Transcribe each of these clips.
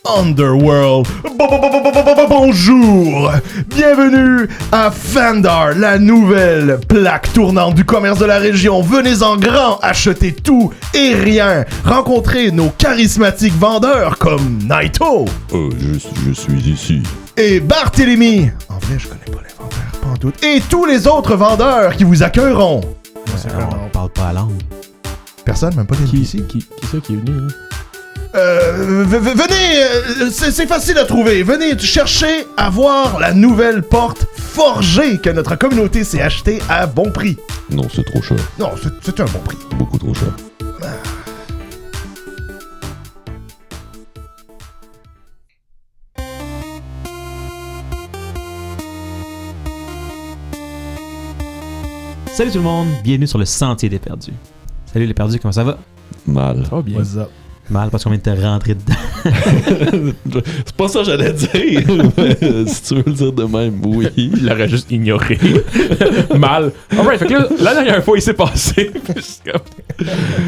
Underworld. Bonjour! Bienvenue à Fandar, la nouvelle plaque tournante du commerce de la région. Venez en grand acheter tout et rien. Rencontrez nos charismatiques vendeurs comme Naito. Je suis ici. Et Barthélemy. En vrai, je connais pas les vendeurs, pas en doute. Et tous les autres vendeurs qui vous accueilleront. On parle pas la langue. Personne, même pas des ici. Qui c'est qui est venu, là? Venez, c'est facile à trouver. Venez chercher à voir la nouvelle porte forgée que notre communauté s'est achetée à bon prix. Non, c'est trop cher. Non, c'est un bon prix. Beaucoup trop cher. Salut tout le monde, bienvenue sur le Sentier des Perdus. Salut les Perdus, comment ça va? Mal. Oh bien. What's up? Mal parce qu'on vient de te rentrer dedans. C'est pas ça que j'allais dire. Mais si tu veux le dire de même, oui. Il l'aurait juste ignoré. Mal. Alright, fait que là, la dernière fois, il s'est passé.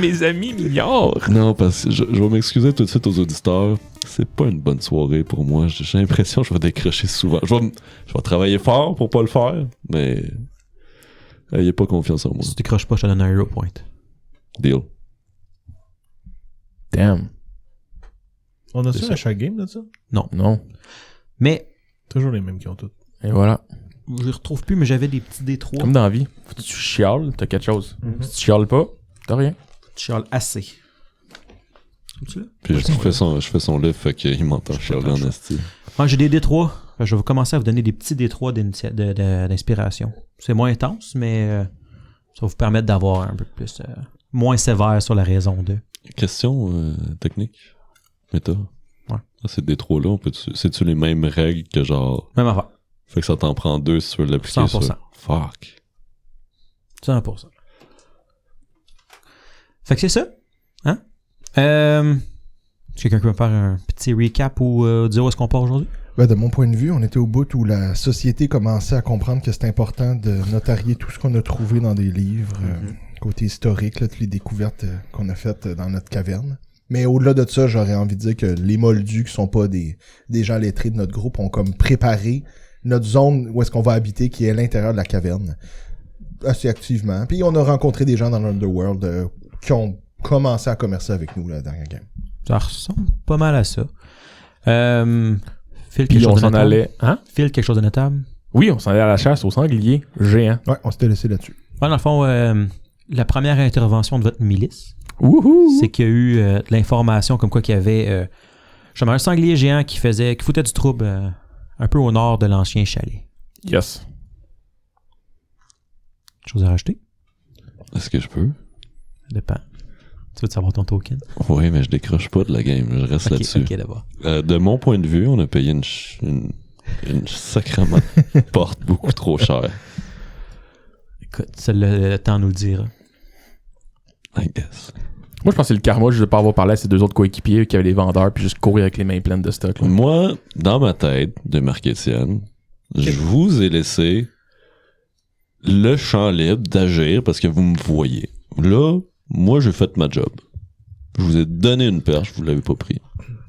Mes amis m'ignorent. Non, parce que je vais m'excuser tout de suite aux auditeurs. C'est pas une bonne soirée pour moi. J'ai l'impression que je vais décrocher souvent. Je vais travailler fort pour pas le faire, mais ayez pas confiance en moi. Si tu décroches pas, je te donne un hero point. Deal. Damn. On a C'est ça ça. à chaque game de ça? Non. Mais, Toujours les mêmes qui ont tout. Et voilà. je les retrouve plus, mais j'avais des petits D3. Comme dans la vie. Faut que tu chiales, t'as quelque chose. Si tu chiales pas, t'as rien. Tu chiales assez. C'est-tu là? Puis je fais son livre, fait qu'il m'entend chialer en esti. Moi, j'ai des D3. Je vais commencer à vous donner des petits D3 d'inspiration. C'est moins intense, mais ça va vous permettre d'avoir un peu plus... moins sévère sur la raison 2. Question technique. Méta. Ouais. C'est des trois là, c'est-tu les mêmes règles que genre. Même affaire. Fait que ça t'en prend deux si tu veux l'appliquer 100%. sur. Fuck. 100%. Fait que c'est ça. Hein? Est-ce que quelqu'un peut me faire un petit recap ou dire où est-ce qu'on part aujourd'hui? Ben, de mon point de vue, on était au bout où la société commençait à comprendre que c'est important de notarier tout ce qu'on a trouvé dans des livres, côté historique, là, toutes les découvertes qu'on a faites dans notre caverne. Mais au-delà de ça, j'aurais envie de dire que les moldus qui sont pas des gens lettrés de notre groupe ont comme préparé notre zone où est-ce qu'on va habiter, qui est à l'intérieur de la caverne, assez activement. Puis on a rencontré des gens dans l'Underworld qui ont commencé à commercer avec nous la dernière game. Ça ressemble pas mal à ça. Phil, quelque Puis chose on de s'en notable? allait. Hein? Phil, quelque chose de notable? Oui, on s'en allait à la chasse au sanglier géant. Ouais, on s'était laissé là-dessus. Ouais, dans le fond, la première intervention de votre milice, Wouhou! c'est qu'il y a eu de l'information comme quoi qu'il y avait justement un sanglier géant qui foutait du trouble un peu au nord de l'ancien chalet. Yes. Chose à rajouter? Est-ce que je peux? Ça dépend. Tu veux savoir ton token? Oui, mais je décroche pas de la game, je reste là-dessus. Ok, d'abord. De mon point de vue, on a payé une sacrément porte beaucoup trop chère. Écoute, c'est le temps nous le dira. I guess. Moi, je pense que c'est le karma juste de pas avoir parlé à ces deux autres coéquipiers qui avaient les vendeurs puis juste courir avec les mains pleines de stock. Là. Moi, dans ma tête de Marc-Étienne, je vous ai laissé le champ libre d'agir parce que vous me voyez. Là, moi, j'ai fait ma job. Je vous ai donné une perche, vous l'avez pas pris.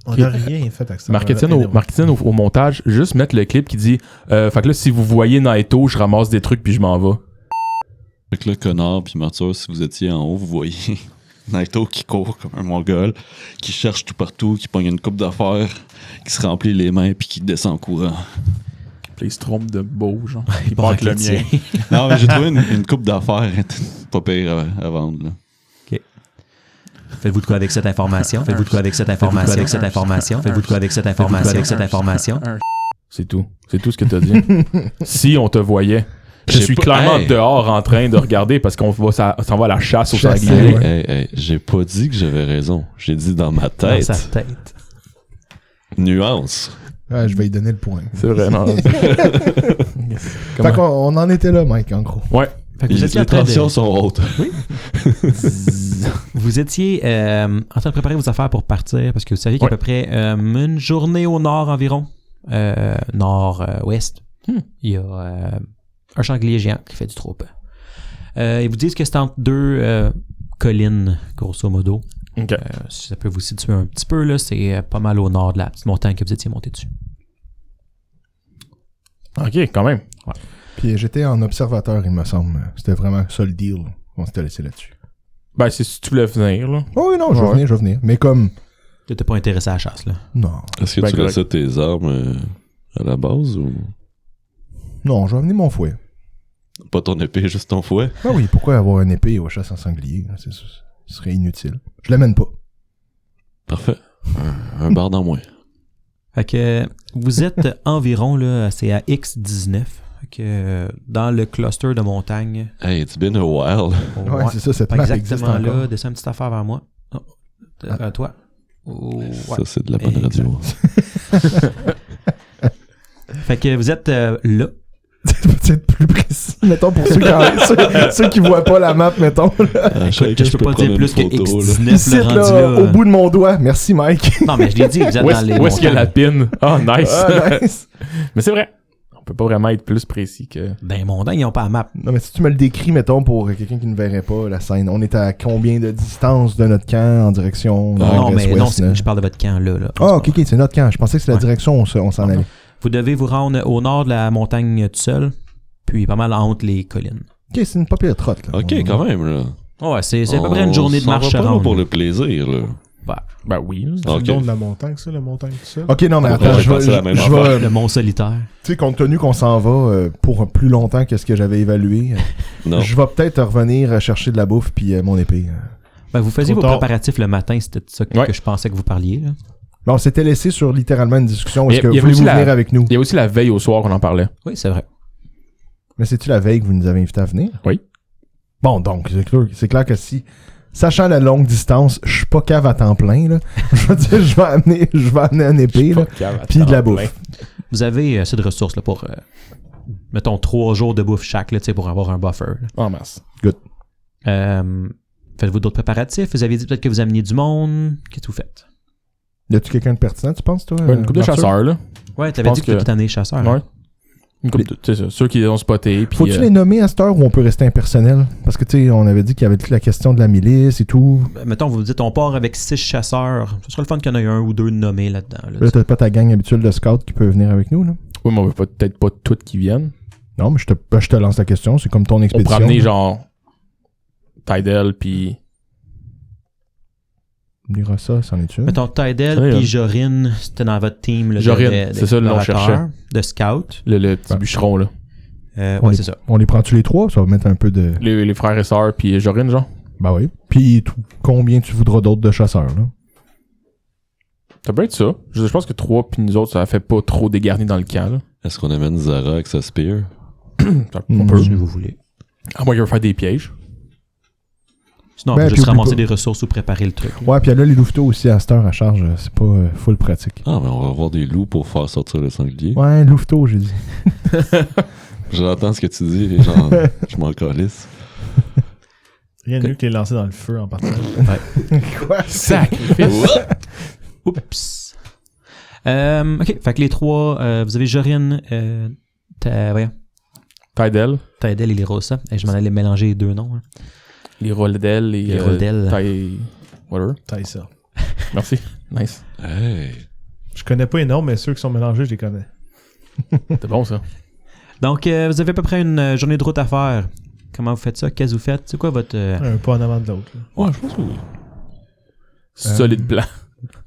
On n'a rien fait avec ça. Marc-Étienne au montage, juste mettre le clip qui dit fait que là, si vous voyez Naito, je ramasse des trucs puis je m'en vais. Fait que là, connard puis Martyr, si vous étiez en haut, vous voyez Naito qui court comme un mongol, qui cherche tout partout, qui pogne une coupe d'affaires, qui se remplit les mains puis qui descend en courant. Puis il se trompe de beau, genre. Il part part avec le avec le mien. Non, mais j'ai trouvé une coupe d'affaires pas pire à vendre, là. Faites-vous de quoi avec cette information? Faites-vous de quoi avec cette information? Avec cette information? Faites-vous de quoi avec cette information? Avec cette information? C'est tout. C'est tout ce que t'as dit. Si on te voyait. Je J'ai suis pas- clairement Hey! dehors en train de regarder parce qu'on s'en va à la chasse au Chasser, sanglier. ouais. Hey, j'ai pas dit que j'avais raison. J'ai dit dans ma Dans tête. sa tête. Nuance. Ouais, je vais y donner le point. C'est vrai, non. Fait qu'on on en était là, Mike, en gros. Ouais. Fait que vous étiez Les en train de... tensions sont hautes. Vous étiez en train de préparer vos affaires pour partir parce que vous saviez qu'à Ouais. peu près une journée au nord environ, nord-ouest, il y a un sanglier géant qui fait du troupe. Ils vous disent que c'est entre deux collines, grosso modo. Ok. Si ça peut vous situer un petit peu, là, c'est pas mal au nord de la petite montagne que vous étiez monté dessus. Ok, quand même. Puis j'étais en observateur, il me semble. C'était vraiment ça le deal. On s'était laissé là-dessus. Ben, c'est si tu voulais venir, là. Oh oui, non, je vais venir. Mais comme... T'étais pas intéressé à la chasse, là. Non. Est-ce que Ben, tu correct. laissais tes armes à la base ou Non, je vais amener mon fouet. pas ton épée, juste ton fouet? Ah oui, pourquoi avoir une épée ou chasse en sanglier? Ce serait inutile. Je l'amène pas. Parfait. Un barde en moins. Fait que vous êtes environ, là, c'est à X19. Fait que dans le cluster de montagne. Hey, it's been a while. Ouais, c'est ça, cette Pas map existe exactement là. encore. Descends une petite affaire vers moi. Oh, vers toi. Oh, ouais. Ça, c'est de la bonne Exact. radio. Fait que vous êtes là. Peut-être plus précis, mettons, pour ceux qui voient pas la map, mettons. Là. Écoute, je peux pas dire plus que X19 Ici, le rendu là, là. au bout de mon doigt. Merci, Mike. Non, mais je l'ai dit, vous êtes Où dans les est-ce qu'il y a la montagnes. pin? Ah, nice. Ah, nice. Mais c'est vrai. On peut pas vraiment être plus précis que... Dans les montagnes, ils n'ont pas la map. Non, mais si tu me le décris, mettons, pour quelqu'un qui ne verrait pas la scène, on est à combien de distance de notre camp en direction Non, mais non, ouest, là? je parle de votre camp là. Ah, ok, c'est notre camp. Je pensais que c'était la Ouais. direction où on s'en allait. Vous devez vous rendre au nord de la montagne tout seul, puis pas mal entre les collines. Ok, c'est une pas pire trotte, là. Ok, quand même, là. Ouais, c'est à peu près une journée de On s'en marche va à pas là rendre. pour le plaisir, là. Ben oui. là. C'est Ok. le nom de la montagne, ça, la montagne tout seul? Ok, non, mais Ouais, attends, je je vais, pensais à la même je affaire. vais, Le mont solitaire. tu sais, compte tenu qu'on s'en va pour plus longtemps que ce que j'avais évalué, Non. je vais peut-être revenir chercher de la bouffe puis mon épée. Ben, vous faisiez Trop vos tard. préparatifs le matin, c'était de ça que, Ouais. que je pensais que vous parliez. Là. Là, on s'était laissé sur littéralement une discussion. Est-ce Il y que avait voulez-vous aussi venir la- avec nous? Il y a aussi la veille au soir qu'on en parlait. Oui, c'est vrai. Mais c'est-tu la veille que vous nous avez invité à venir? Oui. Bon, donc, c'est clair que si, sachant la longue distance, je suis pas cave à temps plein, là. Je veux dire, je vais amener une épée, là, puis de la bouffe. Vous avez assez de ressources là, pour, mettons, 3 jours de bouffe chaque là, tu sais, pour avoir un buffer. Là. En masse. Faites-vous d'autres préparatifs? Vous avez dit peut-être que vous ameniez du monde. Qu'est-ce que vous faites? Y a-tu quelqu'un de pertinent, tu penses, toi? Une couple de Arthur? chasseurs, là. Ouais, t'avais pense dit que tu que- étais année chasseur. Ouais. Une couple de... C'est ça. Ceux qui ont spoté. Puis, Faut-tu les nommer à cette heure ou on peut rester impersonnel? Parce que, tu sais, on avait dit qu'il y avait toute la question de la milice et tout. Mettons, vous vous dites, on part avec 6 chasseurs. Ce serait le fun qu'il y en ait un ou deux nommés là-dedans. Là, Là, t'as pas ta gang habituelle de scouts qui peut venir avec nous, là? Oui, mais on veut peut-être pas toutes qui viennent. Non, mais je te lance la question. C'est comme ton On expédition. pourrait amener genre Tidal puis On dira ça, c'en est-tu? Mettons, Tidal Ouais, puis Jorine, c'était dans votre team. Là, Jorine, c'est ça le nom que je cherchais. De scout. le petit Ouais. bûcheron là. Ouais, c'est ça. On les prend-tu les trois? Ça va mettre un peu de... Les frères et sœurs puis Jorine genre. Ben oui. Puis combien tu voudras d'autres de chasseurs, là? Ça peut être ça. Je pense que 3 puis nous autres ça fait pas trop dégarni dans le camp là. Est-ce qu'on amène Zara avec sa spear? On peut. Si vous voulez. À moins qu'il veut faire des pièges. Sinon, on Ben, peut puis juste oublie ramasser pas. des ressources ou préparer le truc. Ouais, puis là, les louveteaux aussi à cette heure à charge, c'est pas full pratique. Ah, mais on va avoir des loups pour faire sortir le sanglier. Ouais, louveteaux, j'ai dit. J'entends ce que tu dis, genre, je m'en calisse. Rien de mieux que les lancer dans le feu en partant. Quoi? Sacrifice. Oups. Ok, fait que les trois, vous avez Jorine, voyons, Tidal, Tidal et les Rosa. Je m'en allais mélanger les deux noms. Hein. les Roldel et Les Roldel. Whatever. Taille ça. Merci. Nice. Hey. Je connais pas les noms, mais ceux qui sont mélangés, je les connais. C'est bon ça. Donc, vous avez à peu près une journée de route à faire. Comment vous faites ça? Qu'est-ce que vous faites? C'est quoi votre... Un pas en avant de l'autre. là. Ouais, je pense que oui. Solide plan.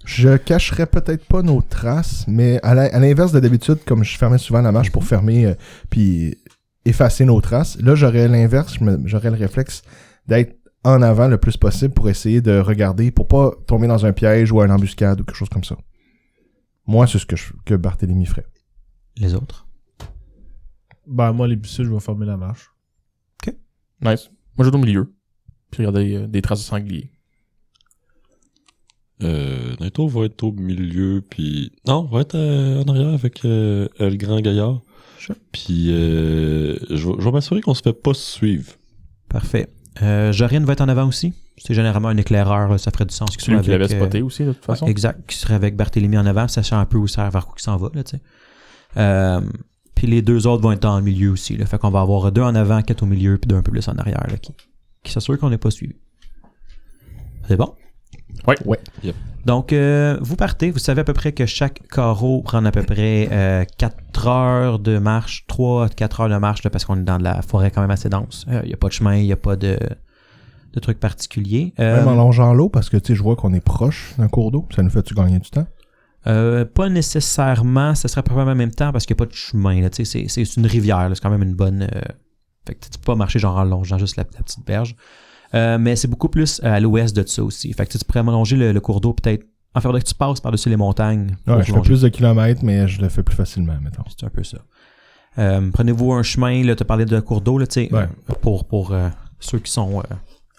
Je cacherais peut-être pas nos traces, mais à l'inverse de d'habitude, comme je fermais souvent la marche pour fermer puis effacer nos traces, là, j'aurais l'inverse, j'aurais le réflexe d'être en avant le plus possible pour essayer de regarder, pour pas tomber dans un piège ou une embuscade ou quelque chose comme ça. Moi, c'est ce que Barthélemy ferait. Les autres? Ben, moi, les bussules, je vais fermer la marche. Nice. Moi je vais au milieu. Puis regarder des traces de sanglier. Naito va être au milieu, puis... Non, va être en arrière avec le grand gaillard. Sure. Puis je vais m'assurer qu'on se fait pas suivre. Parfait. Jorine va être en avant aussi. C'est généralement un éclaireur, ça ferait du sens. qu'il C'est lui soit qui l'avait avec, spoté aussi de toute façon. Exact, qui serait avec Barthélemy en avant, sachant un peu où ça vers où il s'en va, là, tu sais. Puis les deux autres vont être dans le milieu aussi, là. Fait qu'on va avoir 2 en avant, 4 au milieu, puis 2 un peu plus en arrière, là, qui s'assurent qu'on n'est pas suivi. C'est bon? Donc, vous partez. Vous savez à peu près que chaque carreau prend à peu près 4 heures de marche, 3 à 4 heures de marche, là, parce qu'on est dans de la forêt quand même assez dense. Il n'y a pas de chemin, il n'y a pas de trucs particuliers. Même en longeant l'eau, parce que tu sais, je vois qu'on est proche d'un cours d'eau. Ça nous fait-tu gagner du temps? Pas nécessairement. Ça serait probablement en même temps parce qu'il n'y a pas de chemin. Là, c'est une rivière. Là, c'est quand même une bonne... Fait que tu peux pas marcher genre en longeant juste la petite berge. Mais c'est beaucoup plus à l'ouest de ça aussi. Fait que tu pourrais longer le cours d'eau peut-être. En fait, que tu passes par-dessus les montagnes. Ouais, je fais plus de kilomètres, mais je le fais plus facilement, mettons. C'est un peu ça. Prenez-vous un chemin, là, tu as parlé de cours d'eau, là, tu sais, pour ceux qui sont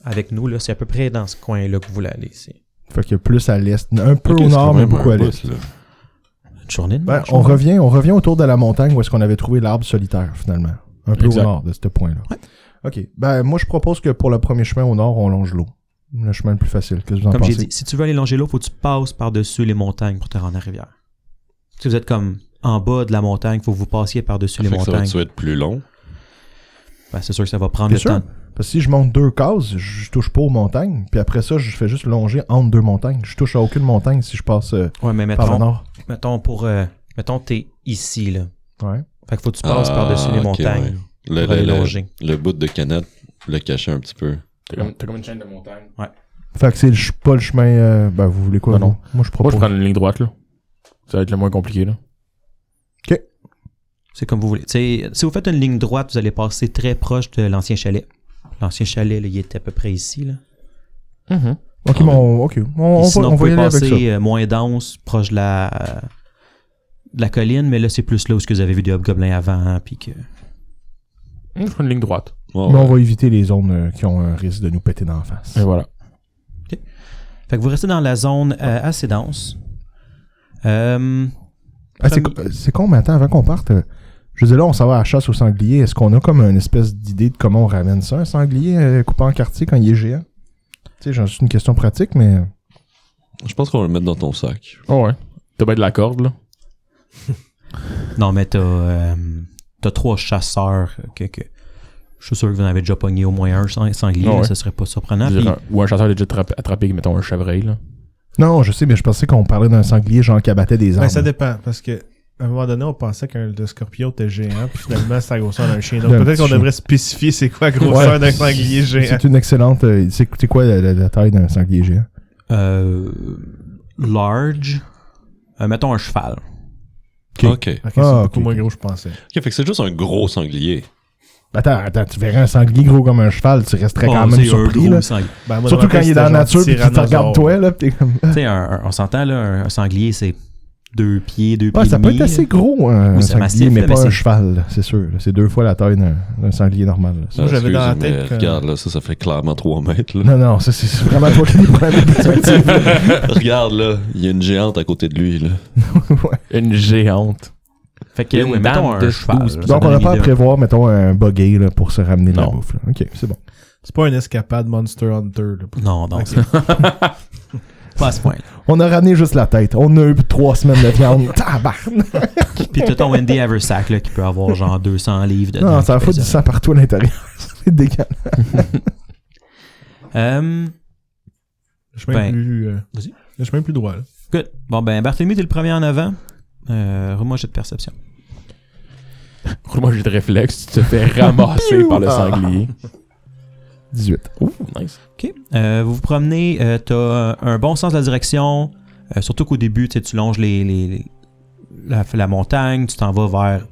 avec nous, là, c'est à peu près dans ce coin-là que vous voulez aller ici. Fait que plus à l'est, un peu au nord, mais beaucoup à l'est. Une journée de marche, on revient autour de la montagne où est-ce qu'on avait trouvé l'arbre solitaire, finalement. Un peu au nord de ce point-là. Ouais. OK. Moi, je propose que pour le premier chemin au nord, on longe l'eau. Le chemin le plus facile. Qu'est-ce que vous en pensez? Comme j'ai dit, si tu veux aller longer l'eau, il faut que tu passes par-dessus les montagnes pour te rendre à la rivière. Si vous êtes comme en bas de la montagne, il faut que vous passiez par-dessus les montagnes. Ça va être plus long. Ben, c'est sûr que ça va prendre le temps. Parce que si je monte 2 cases, je touche pas aux montagnes. Puis après ça, je fais juste longer entre 2 montagnes. Je touche à aucune montagne si je passe par le nord. Mettons, t'es ici, là. Ouais. Fait qu'il faut que tu passes par-dessus les montagnes pour aller longer. Le bout de canette, le cacher un petit peu. T'as comme une chaîne de montagne. Ouais. Fait que c'est pas le chemin... vous voulez quoi? Non. Moi, je propose... Moi, je prends une ligne droite, là. Ça va être le moins compliqué, là. OK. C'est comme vous voulez. T'sais, si vous faites une ligne droite, vous allez passer très proche de l'ancien chalet. L'ancien chalet, là, il était à peu près ici, là. Mm-hmm. OK, on va y aller avec ça. Sinon, vous pouvez passer moins dense, proche de la colline, mais là, c'est plus là où vous avez vu des hobgoblins avant, puis que... Je prends une ligne droite. Oh, mais on va éviter les zones qui ont un risque de nous péter dans la face. Et voilà. Okay. Fait que vous restez dans la zone assez dense. C'est con, mais attends, avant qu'on parte, je veux dire, là, on s'en va à la chasse au sanglier. Est-ce qu'on a comme une espèce d'idée de comment on ramène ça, un sanglier coupé en quartier quand il est géant? Tu sais, j'en suis une question pratique, mais... Je pense qu'on va le mettre dans ton sac. Oh ouais. T'as bien de la corde, là? Non, mais t'as 3 chasseurs que je suis sûr que vous en avez déjà pogné au moins un sanglier, là, ça serait pas surprenant. Puis... Ou un chasseur a déjà attrapé, mettons, un chevreuil, là. Non, je sais, mais je pensais qu'on parlait d'un sanglier genre qui abattait des arbres. Ben, ça dépend, parce que à un moment donné, on pensait qu'un scorpion était géant, puis finalement, c'est la grosseur d'un chien. Donc peut-être qu'on devrait spécifier c'est quoi la grosseur d'un sanglier géant. C'est une excellente... c'est quoi la taille d'un sanglier géant? Large. Mettons un cheval. OK. C'est beaucoup moins gros, je pensais. OK, fait que c'est juste un gros sanglier. Attends, tu verrais un sanglier gros comme un cheval, tu resterais quand même surpris, là. Ben, surtout quand il est dans la nature et qu'il te regarde toi, là, pis t'es comme... Tu sais, on s'entend, là, un sanglier, c'est 2 pieds, 2 pieds et ça demi. peut être assez gros, un sanglier, massif, mais là, pas mais un cheval, c'est sûr. C'est 2 fois la taille d'un sanglier normal. Moi, j'avais dans la tête que... Regarde, là, ça fait clairement 3 mètres, là. Non, ça, c'est vraiment toi qui prends la perspective. Regarde, là, il y a une géante à côté de lui, là. Ouais. Une géante. Fait que, mettons un cheval. Donc, on n'a pas à prévoir, mettons, un buggy là, pour se ramener de la bouffe. Là. OK, c'est bon. C'est pas une escapade Monster Hunter. Là. Non, c'est pas à ce point. On a ramené juste la tête. On a eu 3 semaines de viande. Tabarnak! Puis t'as ton Wendy Haversack là, qui peut avoir genre 200 livres dedans. Non, ça va foutre du sang partout à l'intérieur. Ça fait dégueulasse. Le chemin vas-y. Le chemin plus droit. Là. Good. Bon, ben, Barthélemy, t'es le premier en avant. Moi, j'ai de perception. Moi, j'ai de réflexe. Tu te fais ramasser par le sanglier. 18. Ouh, nice. OK. Vous vous promenez. T'as un bon sens de la direction. Surtout qu'au début, tu longes la montagne. Tu t'en vas vers,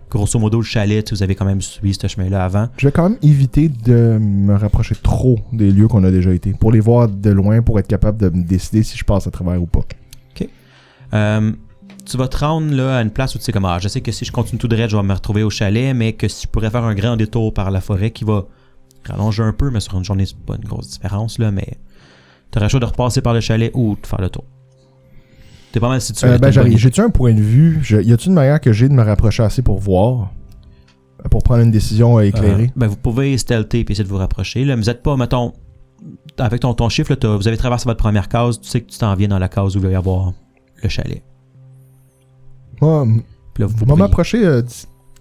grosso modo, le chalet. Vous avez quand même suivi ce chemin-là avant. Je vais quand même éviter de me rapprocher trop des lieux qu'on a déjà été. Pour les voir de loin, pour être capable de me décider si je passe à travers ou pas. OK. Tu vas te rendre là, à une place où tu sais comme je sais que si je continue tout droit, je vais me retrouver au chalet, mais que si je pourrais faire un grand détour par la forêt qui va rallonger un peu, mais sur une journée, c'est pas une grosse différence, là, mais tu aurais le choix de repasser par le chalet ou de faire le tour. T'es pas mal situé. J'ai-tu un point de vue? Y a-tu une manière que j'ai de me rapprocher assez pour voir? Pour prendre une décision éclairée? Vous pouvez stealther et essayer de vous rapprocher. Là, mais vous êtes pas, mettons, avec ton chiffre, là, vous avez traversé votre première case, tu sais que tu t'en viens dans la case où il va y avoir le chalet. Moi, je vais m'approcher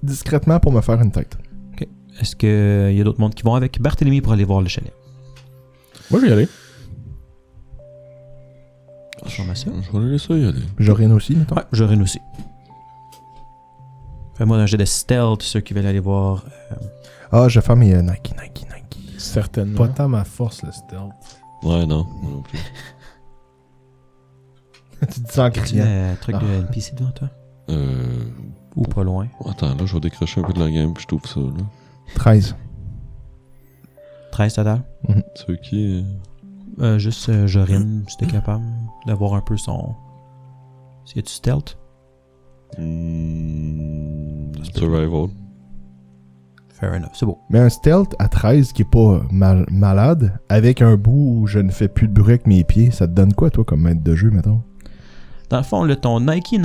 discrètement pour me faire une tête. OK. Est-ce qu'il y a d'autres mondes qui vont avec Barthélemy pour aller voir le chalet? Moi, je vais y aller. Ça ressemble à ça. Je vais les laisser y aller. Jorin aussi, mettons. Ouais, Jorin aussi. Fais-moi un jet de stealth, ceux qui veulent aller voir. Ah, je vais faire mes Nike. Certainement. Pas tant ma force, le stealth. Ouais, non. Moi non plus. Tu dis ça en Tu as criant. un truc de NPC devant toi? Ou pas loin. Attends, là, je vais décrocher un peu de la game puis je trouve ça, là. 13. 13 total. Ceux qui... Juste Jorin, si t'es capable d'avoir un peu son... S'il y a du stealth? Survival. Fair enough, c'est beau. Mais un stealth à 13 qui est pas malade, avec un bout où je ne fais plus de bruit avec mes pieds, ça te donne quoi, toi, comme maître de jeu, mettons? Dans le fond, là, ton Nike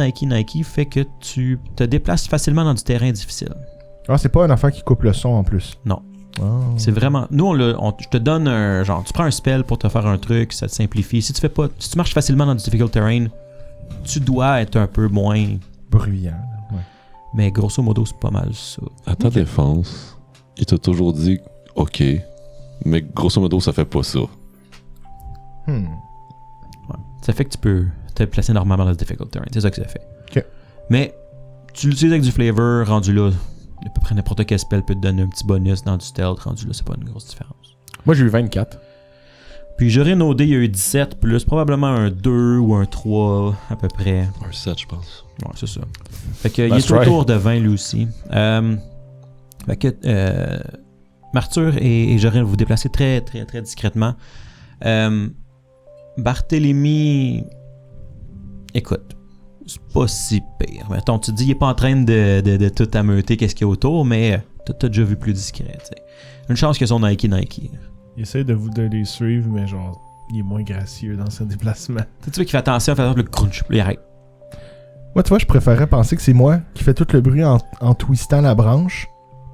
fait que tu te déplaces facilement dans du terrain difficile. Ah, c'est pas un affaire qui coupe le son en plus? Non. Ah. C'est vraiment... Nous, je te donne un... Genre, tu prends un spell pour te faire un truc, ça te simplifie. Si tu marches facilement dans du difficult terrain, tu dois être un peu moins... Bruyant. Ouais. Mais grosso modo, c'est pas mal ça. À ta défense, il t'a toujours dit OK, mais grosso modo, ça fait pas ça. Ouais. Ça fait que tu peux te placer normalement dans le difficult terrain. C'est ça que ça fait. Ok. Mais tu l'utilises avec du flavor, rendu là, à peu près n'importe quel spell peut te donner un petit bonus dans du stealth, rendu là, c'est pas une grosse différence. Moi, j'ai eu 24. Puis Jorin au dé, il y a eu 17, plus probablement un 2 ou un 3 à peu près. Un 7, je pense. Ouais, c'est ça. Fait que il That's est right. autour de 20 lui aussi. Fait que Martyr et Jorin, vous vous déplacez très, très, très discrètement. Barthélemy, écoute, c'est pas si pire. Mettons, tu te dis, il est pas en train de tout ameuter qu'est-ce qu'il y a autour, mais t'as déjà vu plus discret, tu sais. Une chance que son Nike. Il essaie de les suivre, mais genre, il est moins gracieux dans ses déplacements. Tu vois qu'il fait attention, le crunch, puis il arrête. Moi, tu vois, je préférerais penser que c'est moi qui fais tout le bruit en twistant la branche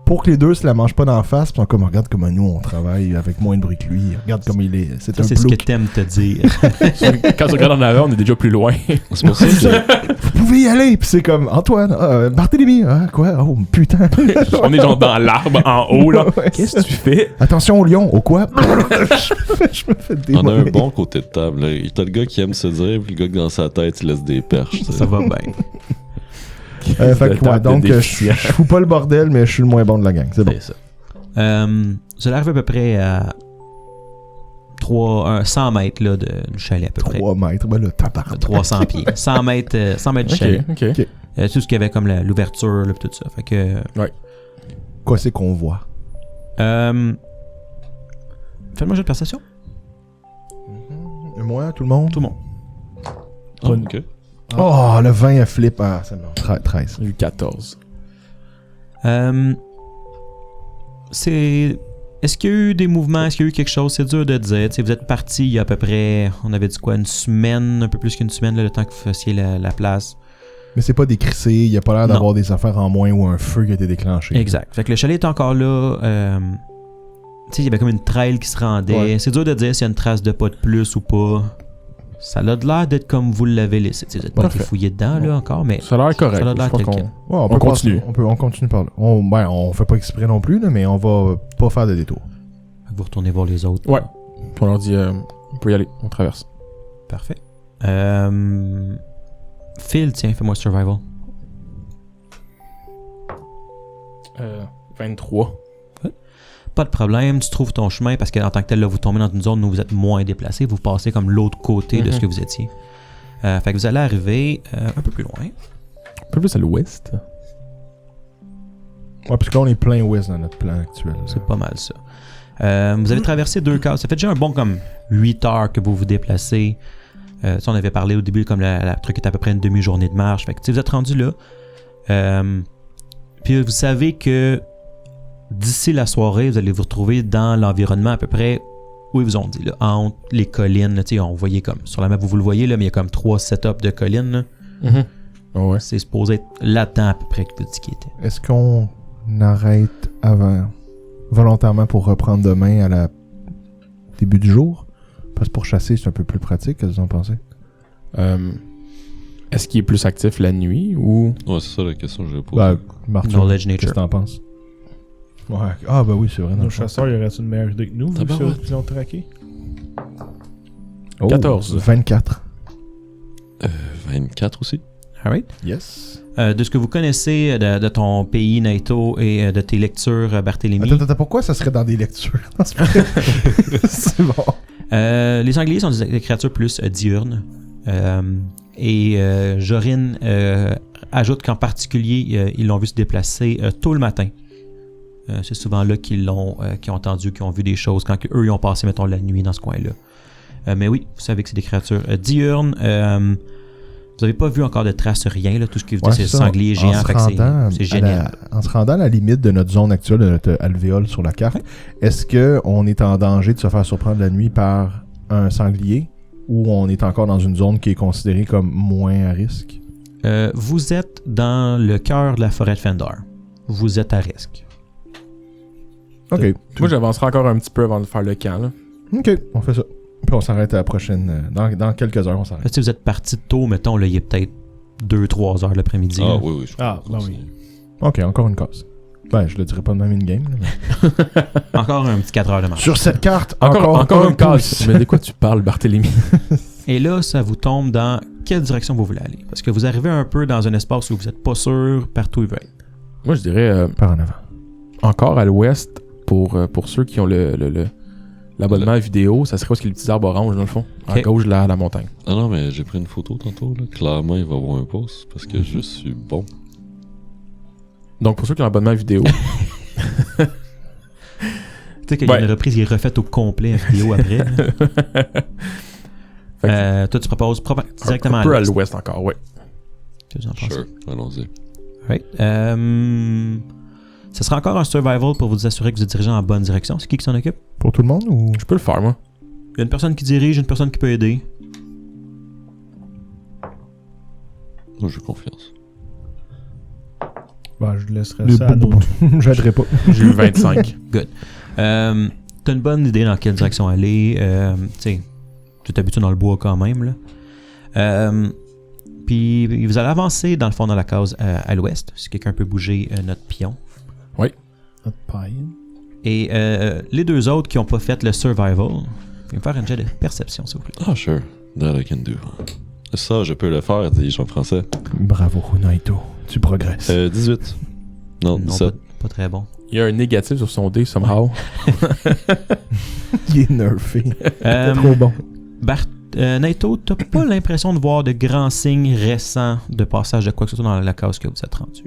pour que les deux se la mangent pas d'en face. Puis on comme, regarde comment nous, on travaille avec moins de bruit que lui. Regarde comme il est. C'est Ça, un c'est ce que plouc. t'aimes te dire. Quand tu regardes en avant, on est déjà plus loin. C'est pour ça que... Vous pouvez y aller. Puis c'est comme, Antoine, Barthélemy, quoi? Oh, putain. On est genre dans l'arbre en haut, là. Ouais, Qu'est-ce que tu fais? Attention au lion, au quoi? je me fais On a un démolir. bon côté de table. Là. T'as le gars qui aime se dire, puis le gars qui dans sa tête, il laisse des perches. tu sais. Ça va bien. Fait que, ouais, Table de donc, je déficient. fous pas le bordel, mais je suis le moins bon de la gang. C'est bon. C'est ça. Ça arrive à peu près à 100 mètres là, du chalet à peu près. 3 mètres, ben là, tabarnak. 300 pieds. 100 mètres, 100 mètres du Ok, chalet. ok. Tout ce qu'il y avait comme l'ouverture là, pis tout ça. Fait que... Quoi c'est qu'on voit? Faites-moi un jeu de perception. Moi, tout le monde? Tout le monde. Ah, ok. Oh, le 20 flip. Ah, c'est bon. 13. J'ai eu 14. Est-ce qu'il y a eu des mouvements? Est-ce qu'il y a eu quelque chose? C'est dur de dire. T'sais, vous êtes parti il y a à peu près, on avait dit quoi, une semaine, un peu plus qu'une semaine, là, le temps que vous fassiez la place. Mais c'est pas décrissé, il y a pas l'air d'avoir des affaires en moins ou un feu qui a été déclenché. Exact. Fait que le chalet est encore là. Tu sais, il y avait comme une trail qui se rendait. Ouais. C'est dur de dire s'il y a une trace de pas de plus ou pas. Ça a l'air d'être comme vous l'avez laissé. T'sais, vous n'êtes pas été Parfait. fouillé dedans, là, encore, mais Ça a l'air correct. ça a l'air Je pense tel quel. Ouais, On peut continue. passer- on continue par là. On fait pas exprès non plus, là, mais on va pas faire de détour. Fait que vous retournez voir les autres. Ouais. On leur dit, on peut y aller, on traverse. Parfait. Phil, tiens, fais-moi survival. 23. Pas de problème, tu trouves ton chemin parce qu'en tant que tel, là, vous tombez dans une zone où vous êtes moins déplacé, vous passez comme l'autre côté de ce que vous étiez. Fait que vous allez arriver un peu plus loin. Un peu plus à l'ouest. Ouais, parce que là, on est plein ouest dans notre plan actuel. là. C'est pas mal ça. Vous avez traversé 2 cases. Ça fait déjà un bon comme 8 heures que vous vous déplacez. Ça, on avait parlé au début comme la truc est à peu près une demi-journée de marche. Fait que tu sais, vous êtes rendu là. Puis vous savez que d'ici la soirée, vous allez vous retrouver dans l'environnement à peu près où ils vous ont dit, là, entre les collines. Là, on voyait comme sur la map, vous le voyez, là, mais il y a comme 3 setups de collines. Là. Oh ouais. C'est supposé être là-dedans à peu près que vous dites qu'il était. Est-ce qu'on arrête avant, volontairement pour reprendre demain à la début du jour? Parce que pour chasser, c'est un peu plus pratique, qu'est-ce que vous en pensez? Est-ce qu'il est plus actif la nuit ou... Ouais, c'est ça la question que j'ai posée. Bah, Martin, Knowledge qu'est-ce que nature. t'en penses? Ouais. Ah, bah oui, c'est vrai. dans Nos le fond. chasseurs, y aurait une meilleure idée que nous, vu Tabarouette. qu'ils ont traqué? Oh, 14. 24. 24 aussi. Alright. Yes. De ce que vous connaissez de ton pays, Naito, et de tes lectures, Barthélemy. Attends, pourquoi ça serait dans des lectures? C'est bon. Les sangliers sont des créatures plus diurnes. Et Jorin ajoute qu'en particulier, ils l'ont vu se déplacer tôt le matin. C'est souvent là qu'ils ont entendu, qu'ils ont vu des choses quand eux ils ont passé, mettons, la nuit dans ce coin-là. Mais oui, vous savez que c'est des créatures diurnes. Vous n'avez pas vu encore de traces, rien. Là, tout ce qui vous dit, c'est le sanglier géant. C'est génial. En se rendant à la limite de notre zone actuelle, de notre alvéole sur la carte, est-ce qu'on est en danger de se faire surprendre la nuit par un sanglier ou on est encore dans une zone qui est considérée comme moins à risque? Vous êtes dans le cœur de la forêt de Fendar. Vous êtes à risque. OK. Moi, j'avancerai encore un petit peu avant de faire le camp. Là. OK, on fait ça. Puis on s'arrête à la prochaine. Dans quelques heures, on s'arrête. Si vous êtes parti tôt, mettons, là, il est peut-être 2-3 heures l'après-midi. Ah là. oui, je Ah, pense ben oui. OK, encore une case. Ben, je le dirais pas de ma mini-game. Mais... Encore un petit 4 heures de marche. Sur cette carte, Encore un une case. Mais de quoi tu parles, Barthélemy? Et là, ça vous tombe dans quelle direction vous voulez aller? Parce que vous arrivez un peu dans un espace où vous n'êtes pas sûr partout où il veut être. Moi, je dirais Par en avant. encore à l'ouest pour ceux qui ont l'abonnement vidéo. Ça serait parce qu'il y a le petit arbre orange, dans le fond. Ok. À gauche de la montagne. Ah non, mais j'ai pris une photo tantôt. Là. Clairement, il va y avoir un post parce que je suis bon. Donc, pour ceux qui ont l'abonnement vidéo, Tu sais qu'il y a une reprise qui est refaite au complet en vidéo après. Fait que- Toi, tu proposes directement un peu à l'ouest. l'ouest encore, ouais. Qu'est-ce que vous en pensez? Sure, allons-y. Right. Ce sera encore un survival pour vous assurer que vous êtes dirigé en bonne direction. C'est qui s'en occupe? Pour tout le monde ou... Je peux le faire, moi. Il y a une personne qui dirige, une personne qui peut aider. Moi, j'ai confiance. Ben, je laisserai ça à nos... J'aiderai pas. J'ai eu 25. T'as une bonne idée dans quelle direction aller. Tu sais, tu es habitué dans le bois quand même. Là. Puis vous allez avancer dans le fond dans la case à l'ouest. Si quelqu'un peut bouger notre pion. Notre paille. Et les deux autres qui n'ont pas fait le survival, vous me faire un jet de perception, s'il vous plaît. Ah, sure. That I can do. Ça, je peux le faire, dis-je en français. Bravo, Naito. Tu progresses. 18. Non, Non, 17. pas très bon. Il y a un négatif sur son dé, somehow. Il est nerfé. Trop bon. Naito, t'as pas l'impression de voir de grands signes récents de passage de quoi que ce soit dans la case que vous êtes rendu.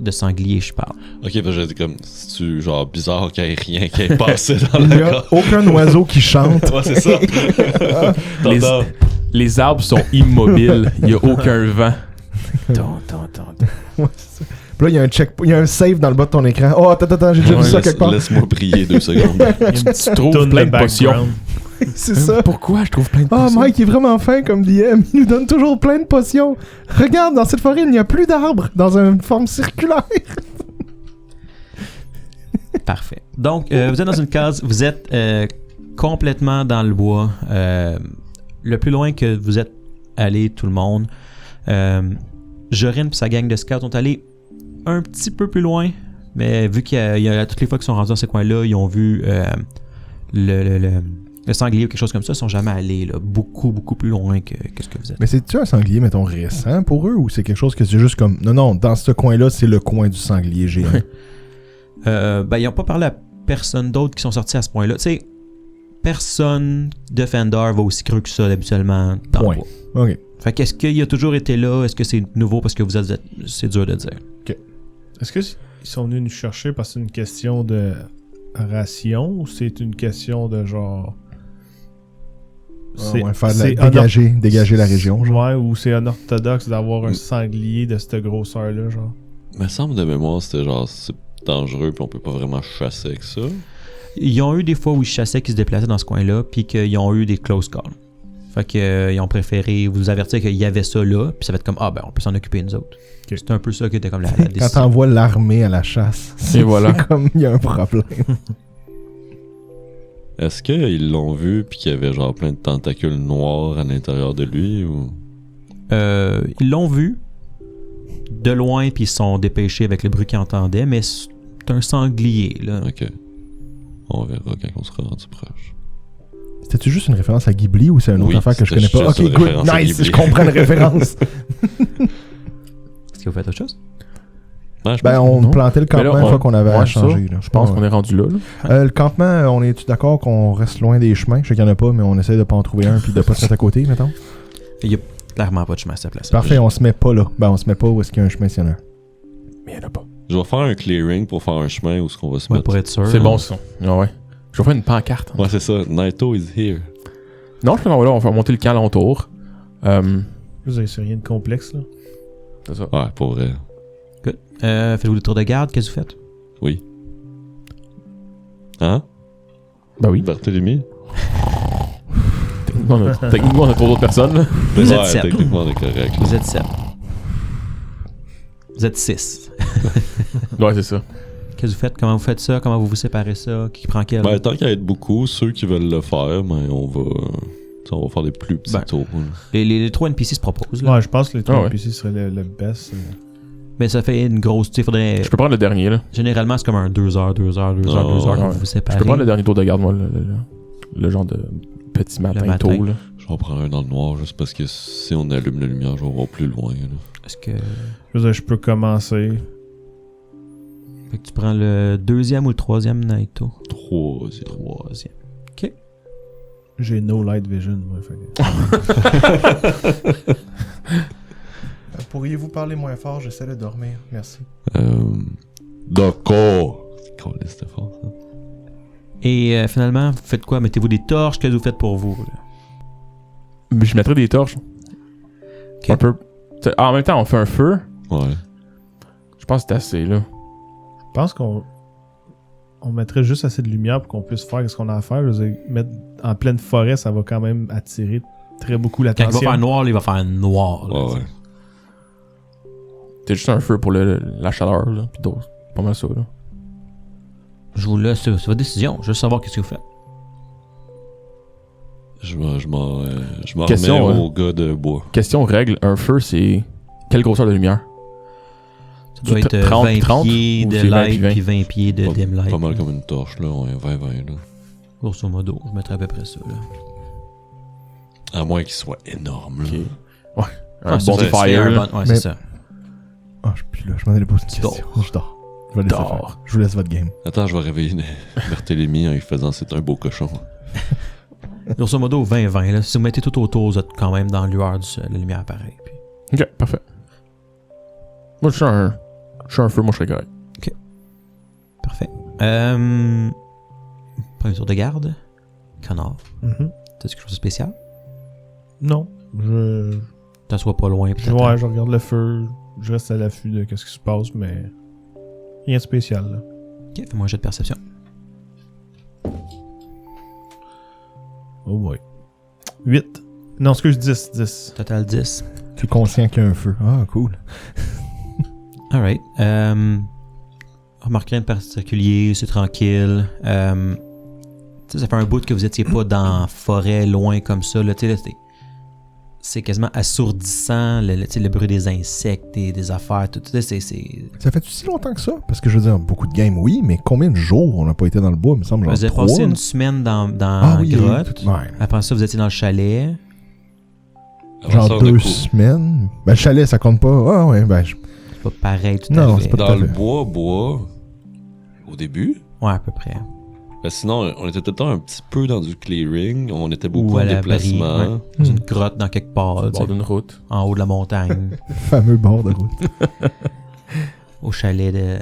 De sanglier, je parle. Ok, parce que j'ai dit comme, c'est-tu genre bizarre qu'il n'y ait rien qui ait passé dans Il la n'y a carte? aucun oiseau qui chante. Ouais, c'est ça. Les- T'entends? Les arbres sont immobiles. Il n'y a aucun vent. Ouais, c'est ça. Puis là, il y a un save dans le bas de ton écran. Oh, attends, j'ai déjà vu ça quelque part. Laisse-moi briller 2 secondes. Tu trouves plein de potions. C'est ça. Pourquoi je trouve plein de Oh, potions? Mike est vraiment fin comme DM. Il nous donne toujours plein de potions. Regarde, dans cette forêt, il n'y a plus d'arbres dans une forme circulaire. Parfait. Donc, vous êtes dans une case, vous êtes complètement dans le bois. Le plus loin que vous êtes allé, tout le monde, Jorin et sa gang de scouts sont allés un petit peu plus loin, mais vu qu'il y a toutes les fois qu'ils sont rendus dans ces coins-là, ils ont vu le sanglier ou quelque chose comme ça, ils sont jamais allés là, beaucoup plus loin que ce que vous êtes. Mais c'est-tu un sanglier, mettons, récent pour eux ou c'est quelque chose que c'est juste comme. Non, dans ce coin-là, c'est le coin du sanglier géant. Ils n'ont pas parlé à personne d'autre qui sont sortis à ce point-là. Tu sais, personne de Fendar va aussi creux que ça habituellement dans Point. le bois. Ok. Fait qu'est-ce qu'il a toujours été là? Est-ce que c'est nouveau parce que vous êtes... C'est dur de dire. Est-ce qu'ils sont venus nous chercher parce que c'est une question de ration ou c'est une question de genre... Dégager la région. Genre. Ouais, ou c'est unorthodoxe d'avoir un sanglier de cette grosseur-là, genre. Me semble de mémoire, c'était genre, c'est dangereux puis on peut pas vraiment chasser avec ça. Ils ont eu des fois où ils chassaient, qui se déplaçaient dans ce coin-là, puis qu'ils ont eu des close calls. Fait qu'ils ont préféré vous avertir qu'il y avait ça là, puis ça va être comme, on peut s'en occuper nous autres. Okay. C'est un peu ça qui était comme la décision. Quand t'envoies l'armée à la chasse, Et voilà. c'est comme il y a un problème. Est-ce qu'ils l'ont vu puis qu'il y avait genre plein de tentacules noirs à l'intérieur de lui ou... Ils l'ont vu de loin, puis ils se sont dépêchés avec le bruit qu'ils entendaient, mais c'est un sanglier, là. Ok. On verra quand on sera rendu proche. C'était-tu juste une référence à Ghibli ou c'est une autre Oui, affaire que je connais c'était pas? juste Ok, une good, référence à nice, Ghibli. je comprends la référence. Est-ce que vous faites autre chose? Ouais, je Ben, pense on non. plantait le Mais là, campement une fois qu'on avait ouais, changé. Là. Je pense qu'on est rendu là. Le campement, on est-tu d'accord qu'on reste loin des chemins? Je sais qu'il n'y en a pas, mais on essaie de pas en trouver un puis de pas se mettre à côté, mettons. Il y a clairement pas de chemin à cette place. Parfait, on se met pas là. Ben, on se met pas où est-ce qu'il y a un chemin s'il y en a. Mais il y en a pas. Je vais faire un clearing pour faire un chemin où est-ce qu'on va se Ouais, mettre. pour être sûr. C'est bon, ça. Ouais. Je vais faire une pancarte. Ouais, c'est ça. Naito is here. Non, je pense qu'on va monter le camp alentour. C'est rien de complexe, là. C'est ça. Ouais, pour vrai. Good. Faites-vous le tour de garde? Qu'est-ce que vous faites? Oui. Hein? Ben oui. Barthélemy? Techniquement, on a trop d'autres personnes. Là. Vous êtes Ouais, 7. techniquement, on est correct. Vous êtes 7. Vous êtes 6. Ouais, c'est ça. Qu'est-ce que vous faites? Comment vous faites ça? Comment vous vous séparez ça? Qui prend quel? Ben, tant qu'à être beaucoup, ceux qui veulent le faire, ben, on va faire des plus petits Ben, tours. là. Les 3 NPC se proposent. Là. Ouais, je pense que les trois Ah ouais. NPC seraient le best. Mais ça fait une grosse... Tu sais, faudrait... Je peux prendre le dernier, là. Généralement, c'est comme un 2 heures, 2 heures, 2 heures, 2 Ah, heures ouais. quand vous vous Je séparez. peux prendre le dernier tour de garde, moi, le genre de petit matin, matin. tôt, là. Je vais en prendre un dans le noir juste parce que si on allume la lumière, je vais voir plus loin. Là. Est-ce que... Je veux dire, je peux commencer. Fait que tu prends le 2e ou le 3e Naito? 3e. 3e. J'ai no light vision, moi. Fait que- Pourriez-vous parler moins fort? J'essaie de dormir. Merci. D'accord. Caliste, c'était fort, ça. Et finalement, vous faites quoi? Mettez-vous des torches? Qu'est-ce que vous faites pour vous? Là? Mais je mettrais des torches. Ok. Un peu. En même temps, on fait un feu. Ouais. Je pense que c'est assez, là. Je pense qu'on mettrait juste assez de lumière pour qu'on puisse faire ce qu'on a à faire. Je veux dire, mettre en pleine forêt, ça va quand même attirer très beaucoup Quand il va l'attention. faire noir, là, il va faire noir. Là, Ouais, ouais. C'est juste un feu pour la chaleur, là. Pis d'autres. Pas mal ça, là. Je vous laisse, c'est votre décision. Je veux savoir qu'est-ce que vous faites. Je m'en Question, remets hein. au gars de bois. Question règle, un feu, c'est quelle grosseur de lumière? Ça doit être 30, 20 30, pieds ou de c'est 20 light puis puis 20 pieds de dim light. Pas mal comme une torche, là. Ouais, 20-20, là. Grosso modo, je mettrais à peu près ça. Là. À moins qu'il soit énorme, là. Ok. Un Ah, ça, bon c'est fire, un là. bon- Ouais, Mais- c'est ça. Ah, je suis plus là. Je m'en allais poser une Tu question. Je dors. Je vais laisser Dors. faire. Je vous laisse votre game. Attends, je vais réveiller Barthélemy en lui faisant c'est un beau cochon. Grosso modo, 20-20. Là. Si vous mettez tout autour, vous êtes quand même dans la lueur la lumière pareil. Puis... Ok, parfait. Moi, je suis un feu, moi, je serais correct. Parfait. Premier tour de garde. Connard. Mhm. T'as quelque chose de spécial? Non. T'assois pas loin. Puis Je regarde le feu. Je reste à l'affût de ce qui se passe, mais rien de spécial, là. Ok, fais-moi un jet de perception. Oh boy. 8. Non, excuse, 10. Total 10. Tu es conscient qu'il y a un feu. Ah, cool. Alright. Remarquez rien de particulier, c'est tranquille. Tu sais, ça fait un bout que vous étiez pas dans la forêt, loin comme ça. Là, tu sais, là, c'est quasiment assourdissant, le bruit des insectes, des affaires, tout ça. C'est... Ça fait si longtemps que ça? Parce que je veux dire, beaucoup de games, oui, mais combien de jours on n'a pas été dans le bois, il me semble, genre Vous avez 3? passé une semaine dans Ah oui, la grotte. tout- ouais. Après ça, vous étiez dans le chalet. Avant ça, Genre on a 2 couru. semaines. Ben, le chalet, ça compte pas. Ah ouais, ben, C'est pas pareil tout Non, à fait. c'est pas- Dans tout à le fait. bois, au début. Ouais, à peu près. Ben, sinon, on était tout le temps un petit peu dans du clearing. On était beaucoup Ou à en l'abri, déplacement. ouais. Dans une grotte dans quelque part, Au tu bord sais, d'une route. en haut de la montagne, fameux bord de route. au chalet de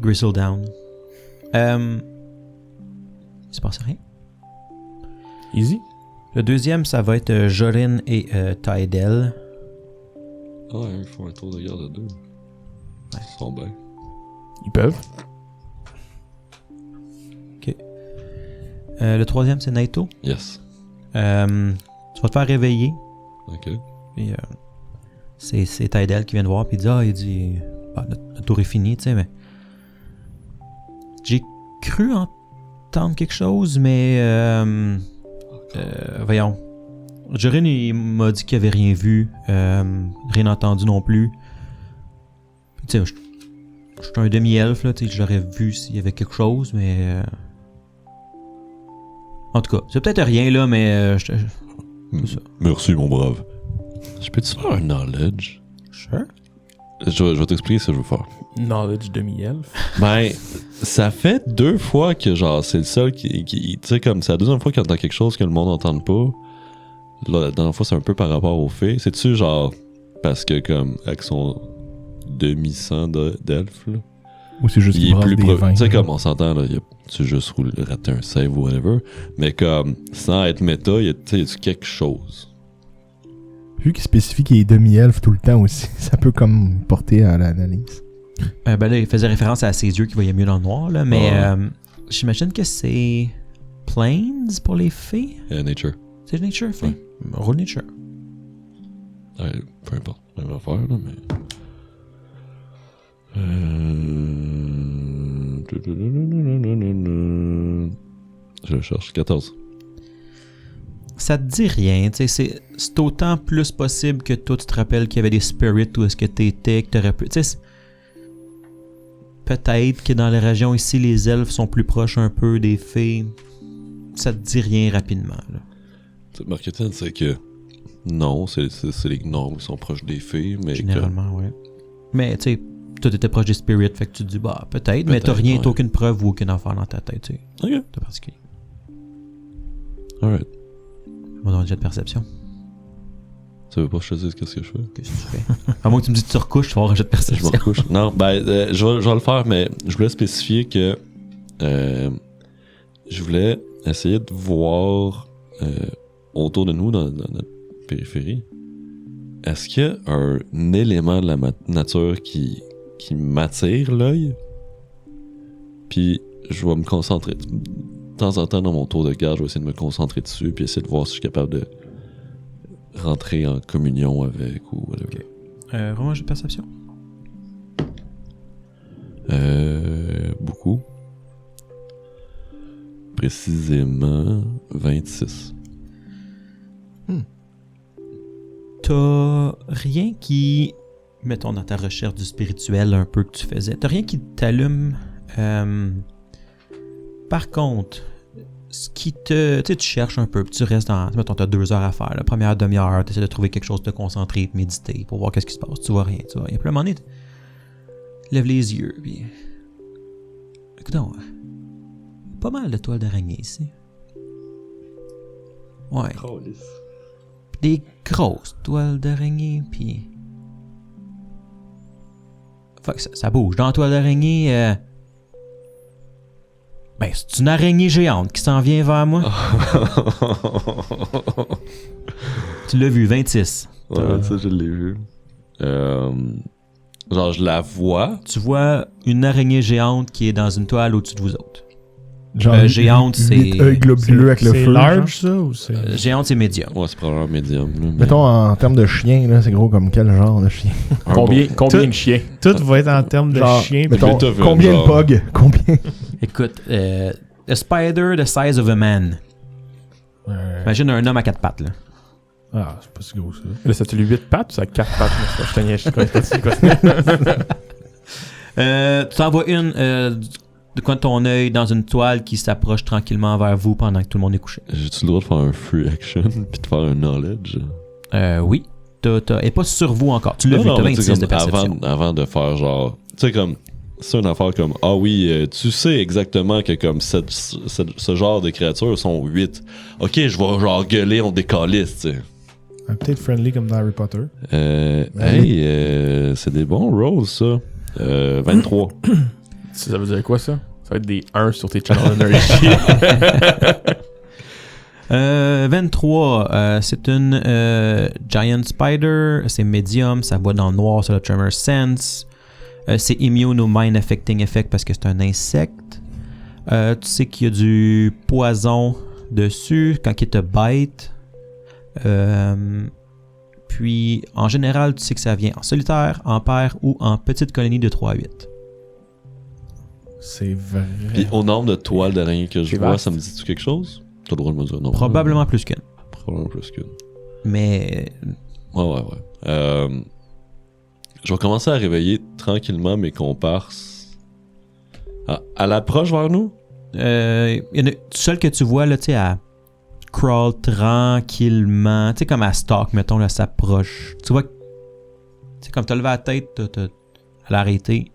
Gristledown. Il se passe rien. Easy. Le deuxième, ça va être Jorin et Tydel. Ah, ouais, ils font un tour de garde à deux. Ils sont bien. Ils peuvent. Le troisième, c'est Naito. Yes. Tu vas te faire réveiller. Ok. Puis, c'est Tydel qui vient de voir. Puis il dit bah, notre tour est fini, tu sais, mais. J'ai cru entendre quelque chose, mais. Voyons. Jorin, il m'a dit qu'il avait rien vu. Rien entendu non plus. Tu sais, je suis un demi-elfe, là, tu sais, j'aurais vu s'il y avait quelque chose, mais. En tout cas, c'est peut-être rien là, mais c'est ça. Merci, mon brave. Je peux-tu faire un knowledge? Sure. Je vais t'expliquer ce que je veux faire. Knowledge demi-elfe. Ben, ça fait 2 fois que, genre, c'est le seul qui tu sais, comme, c'est la deuxième fois qu'il entend quelque chose que le monde n'entende pas. Là, la dernière fois, c'est un peu par rapport aux fées. C'est-tu, genre, parce que, comme, avec son demi-sang d'elfe, là, Ou c'est juste il qu'il est brasse plus des vins. Tu sais, comme, on s'entend, là, tu juste raté un save ou whatever. Mais, comme, sans être méta, il y a quelque chose. Vu qu'il spécifie qu'il est demi-elfe tout le temps aussi, ça peut comme porter à l'analyse. Ben là, il faisait référence à ses yeux qui voyaient mieux dans le noir, là, mais j'imagine que c'est Plains pour les fées. Nature. C'est Nature, fée. Roll Nature. Ouais, peu importe. Même affaire, là, mais. Je cherche. 14. Ça te dit rien, tu sais, c'est autant plus possible que toi tu te rappelles qu'il y avait des spirits où est-ce que t'étais, que t'aurais pu, tu sais, peut-être que dans les régions ici, les elfes sont plus proches un peu des fées. Ça te dit rien rapidement, là. Marketing, c'est que non, c'est les gnomes qui sont proches des fées, mais généralement, ouais. Mais tu sais, toi t'étais proche des spirits, fait que tu te dis, bah, peut-être, mais t'as rien, ouais. t'as aucune preuve ou aucune affaire dans ta tête, tu sais. Ok. T'as particulier. Alright. On va un jet de perception. Tu veux pas que je te dise qu'est-ce que je fais? Qu'est-ce que tu fais? À moins que tu me dises que tu recouches, tu vas avoir un jet de Je perception. me recouche. Non, ben, je vais le faire, mais je voulais spécifier que je voulais essayer de voir autour de nous, dans notre périphérie, est-ce qu'il y a un élément de la nature qui m'attire l'œil? Puis je vais me concentrer. De temps en temps, dans mon tour de garde, je vais essayer de me concentrer dessus, puis essayer de voir si je suis capable de rentrer en communion avec ou whatever. Vraiment un jet de perception? Beaucoup. Précisément 26. T'as rien qui... Mettons dans ta recherche du spirituel un peu que tu faisais. T'as rien qui t'allume. Par contre, ce qui te... Tu sais, tu cherches un peu, puis tu restes dans... Mettons, t'as 2 heures à faire. La première demi-heure, t'essaies de trouver quelque chose de concentré, de méditer, pour voir qu'est-ce qui se passe. Tu vois rien, tu vois rien. Puis à un moment donné, lève les yeux, puis... Écoute donc, pas mal de toiles d'araignée ici. Ouais. Des grosses toiles d'araignée, puis... Fuck, ça bouge. Dans la toile d'araignée, ben, c'est une araignée géante qui s'en vient vers moi. Tu l'as vu, 26. Ouais, ça, je l'ai vu. Genre, je la vois. Tu vois une araignée géante qui est dans une toile au-dessus de vous autres. Genre, géante, c'est... 8 œils globuleux avec le feu. C'est large, ça, ou c'est... Géante, c'est médium. Ouais, c'est probablement médium. Là, mais... Mettons, en termes de chien, là, c'est gros comme quel genre de chien? Combien Tout- de chiens? Tout va être en termes de Genre, chien. mettons, t'as vu, combien genre- de pogs? Combien? Écoute, a spider the size of a man. Imagine un homme à 4 pattes, là. Ah, c'est pas si gros, ça. Là, ça tu 8 pattes ou ça 4 pattes? Je te niaise, je connais pas c'est quoi. Tu t'en vois une de coin de ton œil dans une toile qui s'approche tranquillement vers vous pendant que tout le monde est couché. J'ai-tu le droit de faire un free action puis de faire un knowledge? Oui. Elle est pas sur vous encore. Tu l'as vu, t'as mais tu sais, 26 de comme perception. avant de faire genre... Tu sais, comme... C'est une affaire comme... Ah oui, tu sais exactement que comme ce genre de créatures sont 8. Ok, je vais genre gueuler, on décalisse, tu sais. Peut-être friendly comme dans Harry Potter. C'est des bons rolls, ça. 23. Ça veut dire quoi, ça? Ça va être des 1 sur tes channels energy. 23, c'est une Giant Spider. C'est médium, ça boit dans le noir, c'est le Tremor Sense. C'est immune au Mind Affecting Effect parce que c'est un insecte. Tu sais qu'il y a du poison dessus quand il te bite. Puis, en général, tu sais que ça vient en solitaire, en paire ou en petite colonie de 3 à 8. C'est vrai. Puis au nombre de toiles d'araignée que je C'est vois, vaste. ça me dit-tu quelque chose? T'as le droit de me dire non. Probablement plus qu'une. Probablement plus qu'une. Mais Ouais. Je vais commencer à réveiller tranquillement mes comparses. À l'approche vers nous? il y en a seul que tu vois, là, tu sais, à crawl tranquillement. Tu sais, comme elle stalk, mettons, là, s'approche. Tu vois, tu sais, comme t'as levé la tête, elle a arrêté.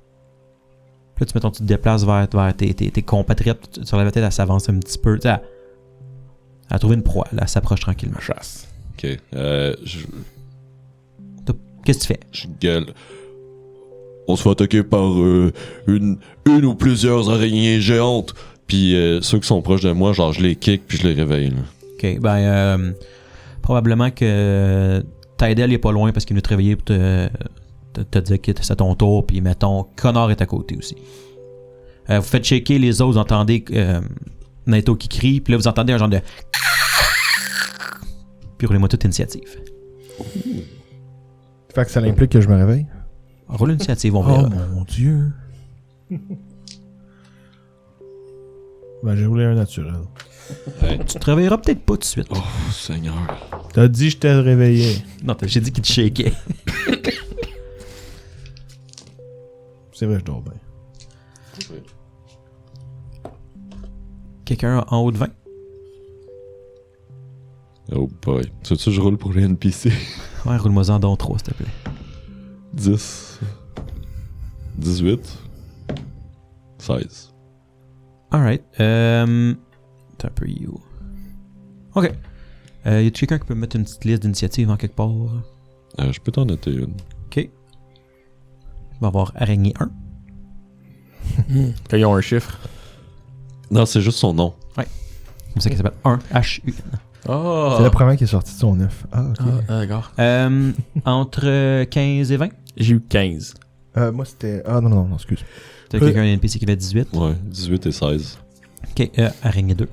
Puis là, tu te déplaces vers tes compatriotes. Sur la tête, elle s'avance un petit peu. Tu sais, elle a trouvé une proie. Là, elle s'approche tranquillement. Chasse. Ok. Qu'est-ce que tu fais? Je gueule. On se fait attaquer par une ou plusieurs araignées géantes. Puis ceux qui sont proches de moi, genre je les kick puis je les réveille. Là. Ok, ben probablement que Tydel est pas loin parce qu'il veut te réveiller pour te dire que c'est à ton tour. Puis mettons, Connor est à côté aussi. Vous faites shaker les autres, vous entendez Naito qui crie, puis là vous entendez un genre de... Puis roulez-moi toute initiative. Fait que ça implique que je me réveille. Roule l'initiative, on Oh verra. mon Dieu. Ben, j'ai roulé un naturel. Tu te réveilleras peut-être pas tout de suite. Oh, Seigneur. T'as dit je t'ai réveillé. Non, j'ai dit qu'il te shakeait. C'est vrai, je dors bien. Quelqu'un en haut de 20? Oh boy. Tu sais, je roule pour les NPC. Ouais, roule-moi en don 3, s'il te plaît. 10. 18. 16. Alright. T'es un peu you. Ok. Y a quelqu'un qui peut mettre une petite liste d'initiatives en quelque part? Je peux t'en noter une. Ok. On va avoir araignée 1. Quand ils ont un chiffre. Non, c'est juste son nom. C'est ça qui s'appelle 1 HU. Oh! C'est le premier qui est sorti de son œuf. Ah, ok. D'accord. Entre 15 et 20. J'ai eu 15. Moi, c'était... Ah, non, excuse. T'as quelqu'un NPC qui avait 18. Ouais, 18 et 16. Ok, araignée 2.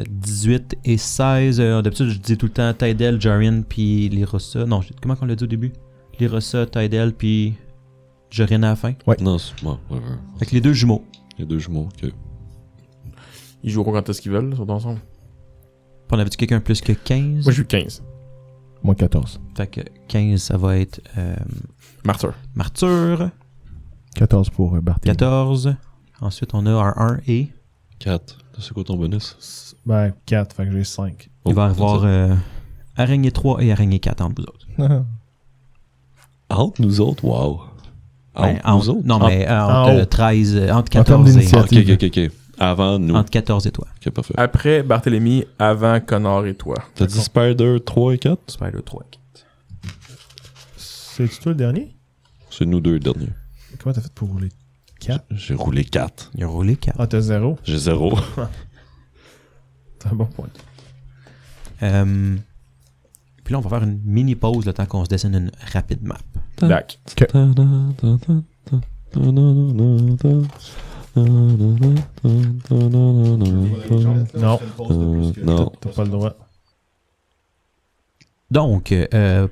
18 et 16. D'habitude, je dis tout le temps Tydel, Jarian, puis Lirosa. Non, comment on l'a dit au début? Lirosa, Tydel, puis Jarian à la fin. Ouais. Non, c'est moi. Whatever. Avec les deux jumeaux. Les deux jumeaux, ok. Ils joueront quand est-ce qu'ils veulent, ils sont ensemble. Puis on avait-tu quelqu'un plus que 15? Moi, j'ai eu 15. Moi, 14. Fait que 15, ça va être Martyr. Martyr. 14 pour Barthélemy. 14. Ensuite, on a un 1 et... 4. C'est quoi ton bonus? Ben, 4, fait que j'ai 5. Il va y c'est avoir ça. araignée 3 et araignée 4 entre vous autres. Entre nous autres, wow. Ben, Entre nous autres? Non, mais en entre haut. 13... Entre En termes 14 et... d'initiative. Ok. Avant nous. Entre 14 et toi. Ok, parfait. Après Barthélemy, avant Connor et toi. T'as dit Spider 3 et 4? Spider 3 et 4. C'est-tu toi le dernier? C'est nous deux derniers. Comment t'as fait pour rouler 4? J'ai roulé 4. Il a roulé 4. Ah, t'as 0? J'ai 0. C'est un bon point. Puis là, on va faire une mini pause le temps qu'on se dessine une rapide map. Dac. Non. Non. T'as pas le droit. Donc,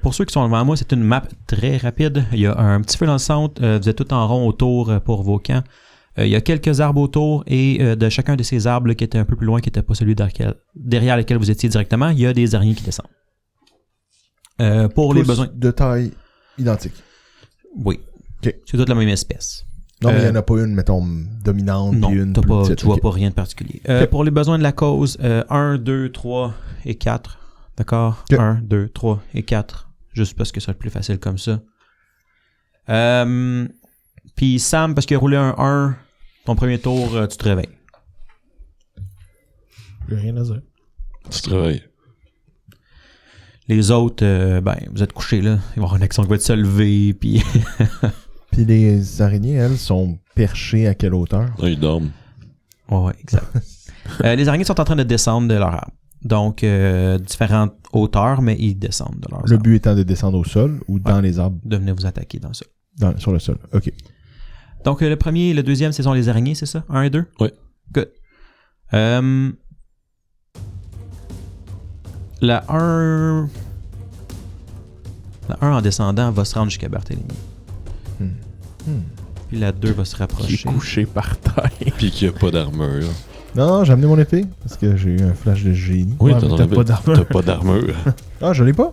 pour ceux qui sont devant moi, c'est une map très rapide. Il y a un petit feu dans le centre. Vous êtes tout en rond autour pour vos camps. Il y a quelques arbres autour et de chacun de ces arbres qui était un peu plus loin, qui n'était pas celui derrière lequel vous étiez directement, il y a des araignées qui descendent. Pour les Tous besoins... de taille identique. Oui. Ok. C'est toute la même espèce. Non, mais il n'y en a pas une, mettons, dominante, Non, puis une t'as plus pas, petite. tu vois Ok. pas rien de particulier. Ok. Pour les besoins de la cause, 1, 2, 3 et 4. D'accord? Ok. 1, 2, 3 et 4. Juste parce que ça va être plus facile comme ça. Puis Sam, parce qu'il a roulé un 1, ton premier tour, tu te réveilles. J'ai rien à dire. Tu travailles. Les autres, ben, vous êtes couchés là. Il va y avoir une action qui va se lever, puis... Puis les araignées, elles, sont perchées à quelle hauteur? Non, ils dorment. Ouais, exact. Les araignées sont en train de descendre de leur arbre. Donc, différentes hauteurs, mais ils descendent de leur arbre. Le but étant de descendre au sol ou dans les arbres, De venir vous attaquer dans ça. sur le sol. OK. Donc, le premier et le deuxième, ce sont les araignées, c'est ça? 1 et 2? Oui. Good. La 1 en descendant va se rendre jusqu'à Barthélemy. Puis la 2 va se Qui est rapprocher. couché par terre. Puis qu'il n'y a pas d'armure. Non, j'ai amené mon épée parce que j'ai eu un flash de génie. Oui, Ouais, mais t'as pas d'armure. T'as pas d'armure. Ah, je l'ai pas?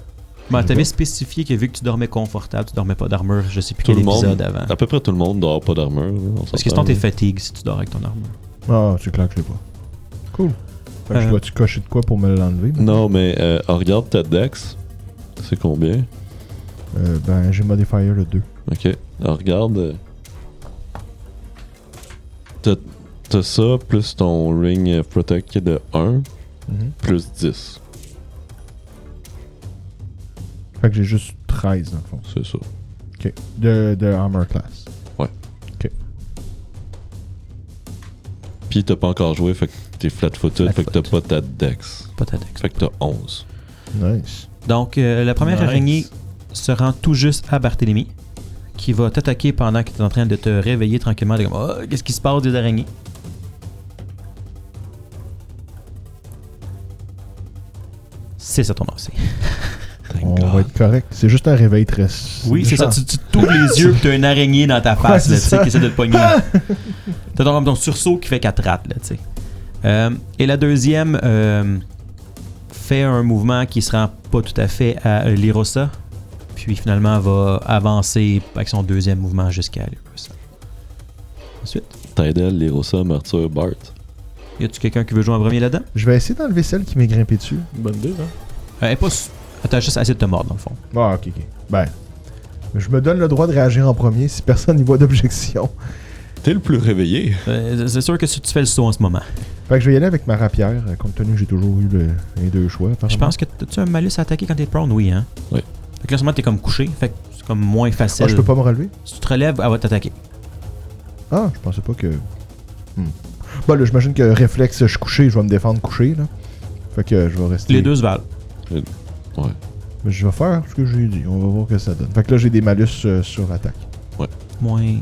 Ben, t'avais spécifié que vu que tu dormais confortable, tu dormais pas d'armure. Je sais plus Tout quel le monde, épisode avant. à peu près tout le monde dort pas d'armure. là, on Parce que s'entend, sinon, t'es là. fatigue si tu dors avec ton armure. Ah, c'est clair que je l'ai pas. Cool. Fait que je dois-tu cocher de quoi pour me l'enlever? Non, mais regarde ta dex. C'est combien? Ben, j'ai modifier le 2. Ok. Alors, regarde. T'as ça, plus ton ring of protect qui est de 1, plus 10. Fait que j'ai juste 13 dans le fond. C'est ça. Ok. De armor class. Ouais. Ok. Puis t'as pas encore joué, fait que t'es flat-footed, fait que t'as pas ta dex. Pas ta dex. Fait que t'as 11. Nice. Donc, la première Nice. araignée se rend tout juste à Barthélemy, qui va t'attaquer pendant que tu es en train de te réveiller tranquillement. De comme, oh, qu'est-ce qui se passe des araignées? C'est ça ton AC. On va être correct. C'est juste un réveil très... Oui, c'est ça. méchant. Tu t'ouvres les yeux et tu as une araignée dans ta face, Ouais, là, c'est tu sais, ça. qui essaie de te pogner. T'as donc ton sursaut qui fait 4 rates, là, tu sais. Et la deuxième fait un mouvement qui se rend pas tout à fait à Lirosa. Puis finalement va avancer avec son deuxième mouvement jusqu'à Lirosa. Ensuite, Tidal, Lirosa, Martyr, Bart. y a-tu quelqu'un qui veut jouer en premier là-dedans? Je vais essayer d'enlever celle qui m'est grimpée dessus. Bonne idée, hein? Elle est pas... T'as juste essayé de te mordre, dans le fond. Ah, ok. Ben, je me donne le droit de réagir en premier si personne n'y voit d'objection. T'es le plus réveillé. C'est sûr que si tu fais le saut en ce moment. Fait que je vais y aller avec ma rapière, compte tenu que j'ai toujours eu les deux choix. Je apparemment. pense que t'as-tu un malus à attaquer quand t'es prone? Oui, hein? Oui. Fait que là, en ce moment, t'es comme couché. Fait que c'est comme moins facile. Ah, je peux pas me relever? Si tu te relèves, elle va t'attaquer. Ah, je pensais pas que... Bon, là, j'imagine que réflexe, je suis couché, je vais me défendre couché, là. Fait que je vais rester... Les deux se valent. Ouais. Mais je vais faire ce que j'ai dit, on va voir ce que ça donne. Fait que là, j'ai des malus sur attaque. Moins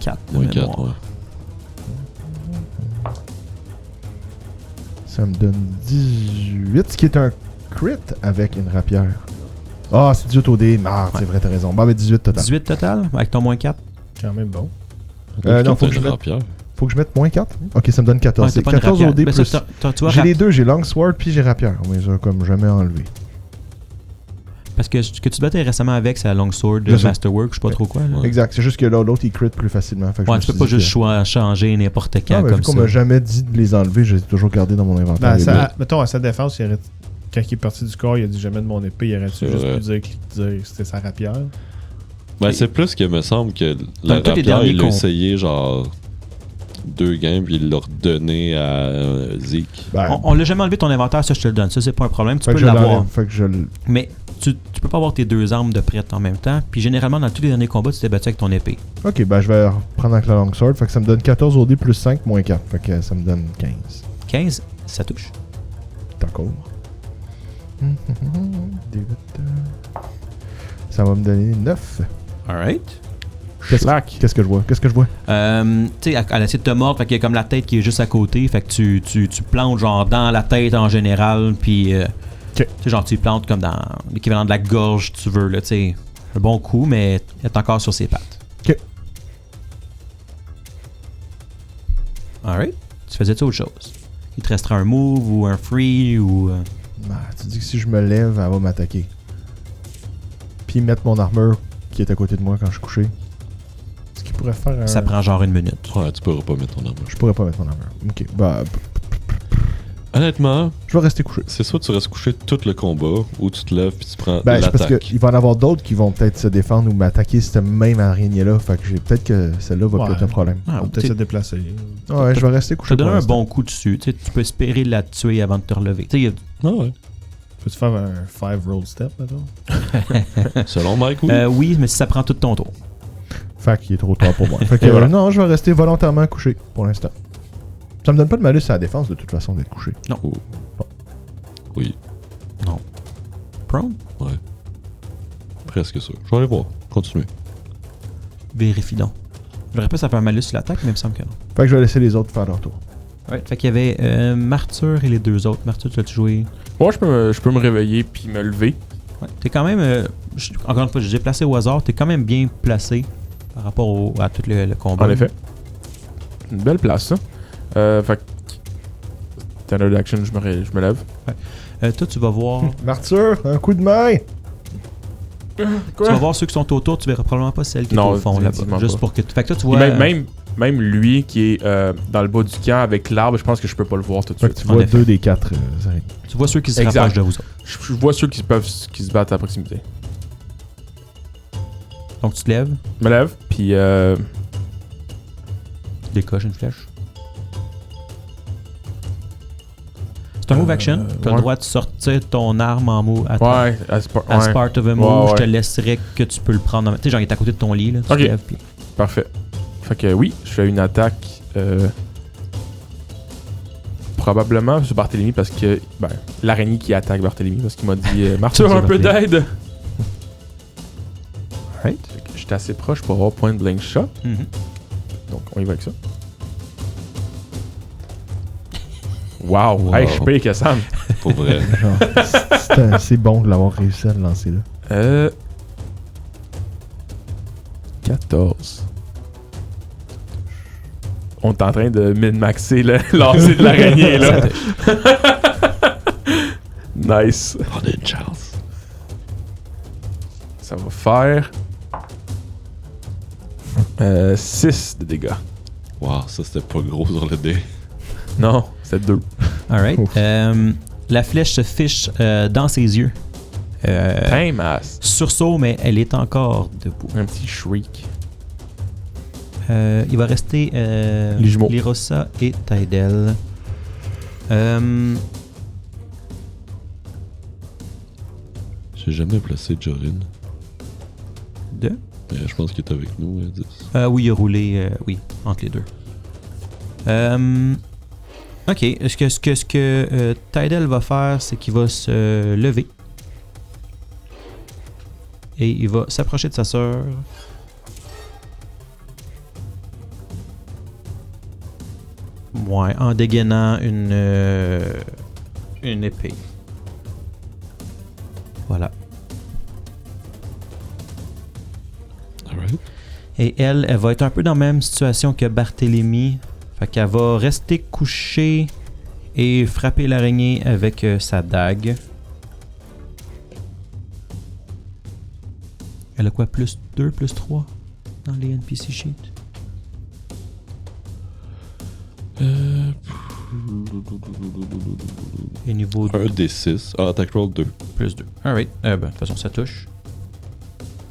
4 de Moins mémoire. 4, ouais. Ça me donne 18, ce qui est un crit avec une rapière. Ah, c'est 18 au dé. Ah, c'est vrai, t'as raison. Bah, mais 18 total. 18 total, avec ton moins 4. Quand même bon. Non, faut que je mette... Rapière. Faut que je mette moins 4? Ok, ça me donne 14. Ouais, c'est t'as pas une 14 au rapière. dé Ben, ça, plus... tu vois, J'ai les deux, j'ai Longsword puis j'ai rapière. On les a comme jamais enlevés. parce que ce que tu battais récemment avec, c'est la Longsword Je sais. Masterwork, je sais pas trop quoi. Là. Ouais. Exact, c'est juste que là, l'autre, il crit plus facilement. Fait que Ouais, je me tu peux suis pas dit juste que- changer n'importe quand Ah, mais comme vu qu'on ça. m'a jamais dit de les enlever, je les ai toujours gardés dans mon inventaire. Ben, les ça, deux. mettons, à sa défense, il aurait, quand il est parti du corps, il a dit jamais de mon épée. Il aurait-tu C'est juste vrai. pu dire que c'était sa rapière? Ben, c'est plus que me semble que Dans la tous les rapière, derniers il a comptes. essayé genre 2 games, puis il l'a redonné à Zeke. Ben, On l'a jamais enlevé ton inventaire, ça je te le donne. Ça, c'est pas un problème. Tu fait que peux je l'avoir. l'enlève. Fait que je le... Mais tu peux pas avoir tes deux armes de prête en même temps. Puis généralement, dans tous les derniers combats, tu t'es battu avec ton épée. Ok, ben je vais reprendre avec la longsword. Fait que ça me donne 14 au dé plus 5 moins 4. Fait que ça me donne 15. 15, ça touche. D'accord. Ça va me donner 9. Alright. Slack. Qu'est-ce que je vois? Qu'est-ce que je vois? Tu sais, elle essaie de te mordre, fait qu'il y a comme la tête qui est juste à côté. Fait que tu plantes genre dans la tête en général. Puis, tu sais, genre tu plantes comme dans l'équivalent de la gorge, tu veux, là, tu sais. Un bon coup, mais elle est encore sur ses pattes. Ok. Alright. Tu faisais-tu autre chose? Il te resterait un move ou un free ou... Ah, tu dis que si je me lève, elle va m'attaquer. Puis mettre mon armure qui est à côté de moi quand je suis couché. Ce qui pourrait faire un... Ça prend genre 1 minute. Ouais, tu pourras pas mettre ton armure. Je pourrais pas mettre mon armure. Ok, bah, Honnêtement, je vais rester couché. c'est soit tu restes couché tout le combat, ou tu te lèves puis tu prends Ben, c'est parce l'attaque. qu'il va en avoir d'autres qui vont peut-être se défendre ou m'attaquer cette même araignée-là. Fait que peut-être que celle-là va Ouais. peut-être un problème. Ah, On peut peut-être se déplacer. Ouais, je vais rester Je couché. te donne pour un l'instant. bon coup dessus. Tu sais, tu peux espérer la tuer avant de te relever. Tu sais, Ah ouais. Peux-tu faire un 5 roll step, mettons? Selon Mike, oui. oui, mais si ça prend tout ton tour. Fait qu'il est trop tard pour moi. Fait que, Et voilà. non, je vais rester volontairement couché pour l'instant. Ça me donne pas de malus à la défense de toute façon d'être couché. Oui, Prone? presque sûr. Je vais aller voir. Continuez. Vérifie donc. Je ne pas ça fait un malus sur l'attaque, mais il me semble que non. Fait que je vais laisser les autres faire leur tour. Ouais, fait qu'il y avait Martyr et les deux autres. Martyr, tu l'as-tu joué? Moi, je peux me réveiller puis me lever. Ouais. T'es quand même... encore une fois, j'ai placé au hasard. T'es quand même bien placé par rapport à tout le combat. En effet. Une belle place, ça. Fait que... Standard action, je me lève. Toi, tu vas voir... Martyr, un coup de main! tu vas voir ceux qui sont autour. Tu verras probablement pas celle qui est Non, au fond là-bas. définitivement Juste pas. pour que... Fait que toi, tu Et vois... même lui qui est dans le bas du camp avec l'arbre, je pense que je peux pas le voir tout de Fait que suite. tu En vois effet. 2 des 4 araignées. Tu vois ceux qui se Exact. rapprochent de vous autres. Je vois ceux qui se battent à proximité. Donc tu te lèves, Je me lève, puis tu décoches une flèche. C'est un move action. Tu as ouais. le droit de sortir ton arme en move attack. ouais, as As ouais. part of a move, Ouais, je te ouais. laisserais que tu peux le prendre. Tu sais, genre, il est à côté de ton lit, là. Tu Ok. te lèves, puis- Parfait. Fait que oui, je fais une attaque probablement sur Barthélemy parce que l'araignée qui attaque Barthélemy parce qu'il m'a dit Martyr, un peu d'aide. Right. Fait que j'étais assez proche pour avoir point blank shot, Mhm. donc on y va avec ça. Wow, Wow. hey, je suis payé que Sam. Pour vrai. Genre, c'est bon de l'avoir réussi à le lancer là. 14. On est en train de min-maxer le lancer de l'araignée là. Nice. On a une chance. Ça va faire 6 de dégâts. Wow, ça c'était pas gros sur le dé. Non, c'est 2. Alright. Ouf. La flèche se fiche dans ses yeux. Masse. Sursaut, mais elle est encore debout. Un petit shriek. Il va rester Les jumeaux. Lirosa et Tydel. J'ai jamais placé Jorin. Deux. Je pense qu'il est avec nous, 10. Oui, il a roulé entre les deux. Ok, ce que Tydel va faire, c'est qu'il va se lever. Et il va s'approcher de sa sœur. Ouais, en dégainant une épée. Voilà. Alright. Et elle va être un peu dans la même situation que Barthélemy. Fait qu'elle va rester couchée et frapper l'araignée avec sa dague. Elle a quoi? Plus 2, plus 3 dans les NPC sheets? Et niveau 2, Un des 6. Ah, attack roll 2. plus 2. Alright. De toute façon, ça touche.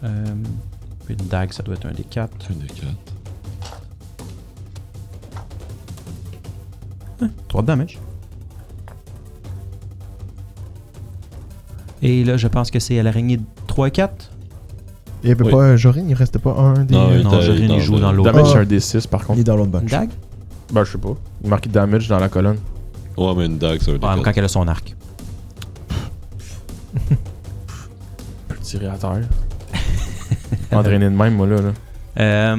Puis une dague, ça doit être un des 4. Un des 4. 3 de damage. Et là, je pense que c'est à l'araignée 3 et 4. Il y avait Oui. pas Jorin, il restait pas un des. Non, il Non, était Jorin, dans il joue le- dans l'autre. Damage, Ah. c'est un D6 par Il contre. est dans l'autre Une bunch. dague? Ben, je sais pas. Il marque damage dans la colonne. Ouais, mais une dague, c'est un des Ouais, 4. quand elle a son arc. Je peux le tirer à terre. Entraîner de même, moi, là.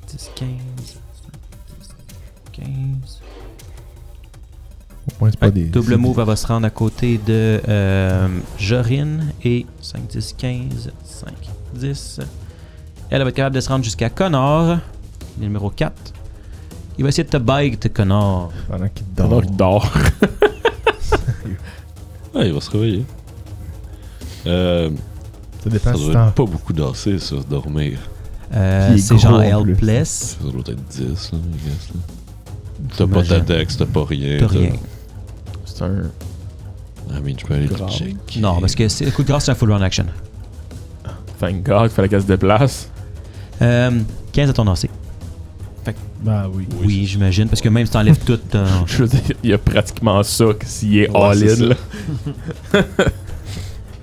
10, 15. 15. Au moins, c'est pas Fait que des. double c'est move, elle va se rendre à côté de Jorin. Et 5, 10, 15, 5, 10. Elle va être capable de se rendre jusqu'à Connor, numéro 4. Il va essayer de te bite, Connor. des- Pendant qu'il Non, dort. il dort. Ah, il va se réveiller. Ça dépend Ça si doit t'en. être pas beaucoup d'asser, ça, dormir. Puis il est C'est gros genre en plus. helpless. Ça doit être 10, là, I guess, là. T'as pas ta J'imagine. dex, t'as pas rien. T'as rien. C'est un. I mean, je peux aller te Grave. check. Non, parce que coup de grâce, c'est un full run action. Thank God, il fallait qu'elle se déplace. 15 à ton AC. Bah oui. Oui, j'imagine, parce que même si t'enlèves tout, Je veux dire, il y a pratiquement ça que s'il est Ouais, all-in, c'est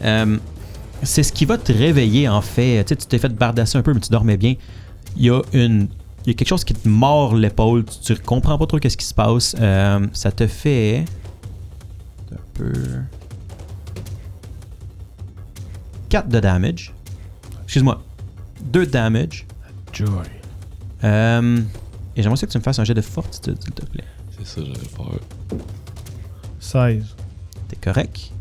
là. c'est ce qui va te réveiller, en fait. Tu sais, tu t'es fait bardasser un peu, mais tu dormais bien. Il y a quelque chose qui te mord l'épaule. Tu comprends pas trop qu'est-ce qui se passe. Ça te fait... un peu... 4 de damage. Excuse-moi. 2 de damage. Joy. Et j'aimerais ça que tu me fasses un jet de fortitude, s'il te plaît. C'est ça, j'avais peur. 16. T'es correct.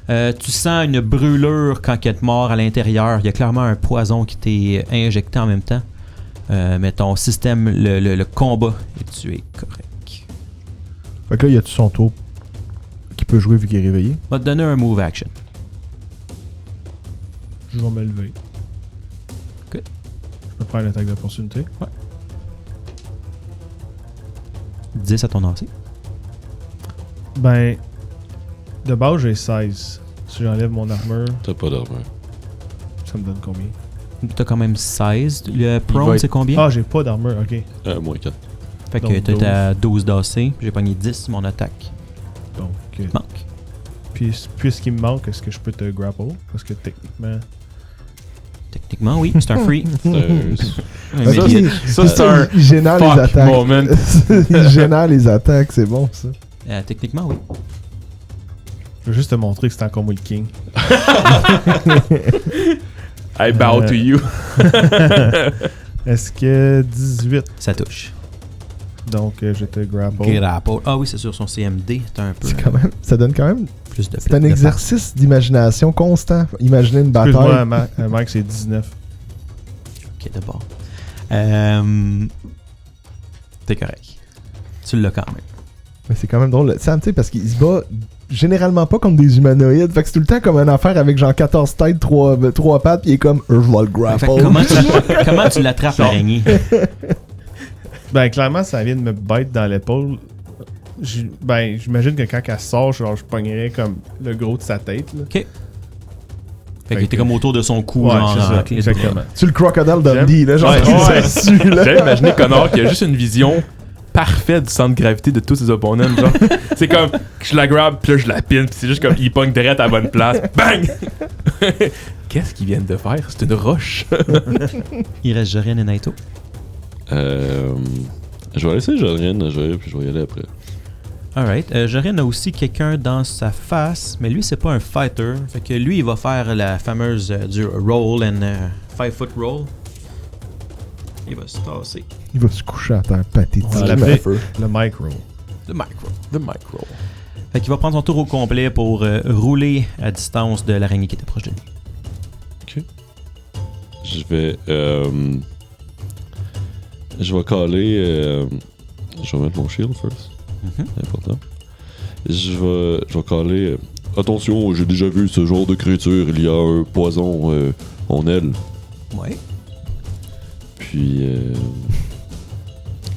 Tu sens une brûlure quand il te mord à l'intérieur. Il y a clairement un poison qui t'est injecté en même temps. Mais ton système le combat et tu es correct. Fait que là, il y a tout son tour qui peut jouer vu qu'il est réveillé. On va te donner un move action. Je vais me lever. Good. Je peux prendre l'attaque d'opportunité. 10 à ton AC. Ben, de base, j'ai 16. Si j'enlève mon armure, T'as pas d'armure. ça me donne combien? T'as quand même 16. Le va prone, être- c'est combien? Ah, j'ai pas d'armure, ok. Moins 4. Fait que donc t'es à 12 d'AC. J'ai pogné 10 mon attaque. Donc, Manque. puis, puisqu'il me manque, est-ce que je peux te grapple? Parce que techniquement... Techniquement, oui. C'est un free. Ça, Mais- Ça, c'est un il génère les fuck attaques. moment. Il génère les attaques, c'est bon ça. techniquement, oui. Je veux juste te montrer que c'est encore moi le king. I bow to you. Est-ce que 18? Ça touche. Donc, je te grapple. Grapple. Ah oui, c'est sur son CMD. C'est un peu C'est quand même, ça donne quand même. plus de C'est un de exercice d'imagination constant. Imaginez une Excuse-moi, bataille. Mike, c'est 19. Ok, d'abord. T'es correct. Tu l'as quand même. Mais c'est quand même drôle. Sam, tu sais, parce qu'il se bat généralement pas comme des humanoïdes. Fait que c'est tout le temps comme une affaire avec genre 14 têtes, 3 pattes, pis il est comme, je vais le grapple. Fait que comment tu l'attrapes, l'araignée? Ben, clairement, ça vient de me bite dans l'épaule. Ben, j'imagine que quand elle sort, genre, je pognerais comme le gros de sa tête, là. Ok. Fait que t'es comme autour de son cou, Ouais, genre, c'est ça, en clé de bras. exactement. Tu le crocodile Dundee, là, genre, Ouais, qui ouais. s'est dessus, là. J'avais imaginé Connor qui a juste une vision parfaite du centre de gravité de tous ses opponents. Genre, c'est comme que je la grab, puis là je la pine, puis c'est juste comme il pogne direct à la bonne place. Bang! Qu'est-ce qu'ils viennent de faire? C'est une roche. Il reste Jorien et Naito. Je vais laisser Jorien agir, puis je vais y aller après. Alright. Jorien a aussi quelqu'un dans sa face, mais lui, c'est pas un fighter. Fait que lui, il va faire la fameuse du roll and 5-foot roll. Il va se tasser. Il va se coucher à terre pathétique. On l'appelle le micro. Le micro. The micro. Fait qu'il va prendre son tour au complet pour rouler à distance de l'araignée qui était proche de lui. Je vais caler. Je vais mettre mon shield first. C'est important. Je vais caler. Attention, j'ai déjà vu ce genre de créature. Il y a un poison en elle. Ouais. Puis.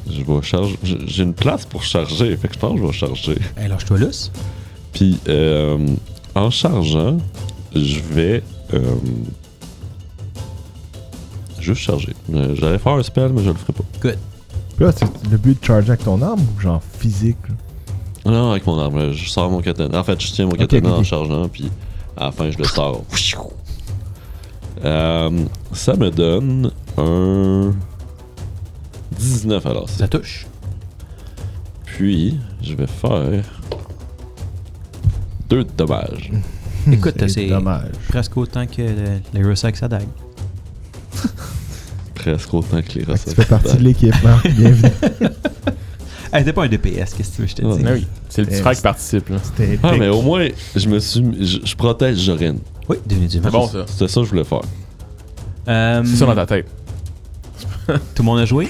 Je vais charger. J'ai une place pour charger. Fait que je pense que je vais charger. Hey, lâche-toi lousse. Puis, en chargeant, je vais. Juste charger. J'allais faire un spell, mais je le ferai pas. Good. Là, c'est le but de charger avec ton arme ou genre physique, là? Non, avec mon arme, je sors mon katana. En fait, je tiens mon katana en chargeant, puis à la fin, je le sors. Ça me donne un 19 alors. Ça touche. Puis, je vais faire 2 de dommages. Écoute, c'est dommage. presque autant que les Russax à dague. Presque autant que les Fait que recettes. tu fais partie de l'équipement. Bienvenue. Hey, t'es pas un DPS, qu'est-ce que tu veux que je te dise? Ah oui, c'est le petit frère qui participe. Là. C'était Ah, épique. mais au moins, je protège Jorine. Oui, définitivement. C'est bon ça. C'était ça que je voulais faire. C'est ça dans ta tête. Tout le monde a joué?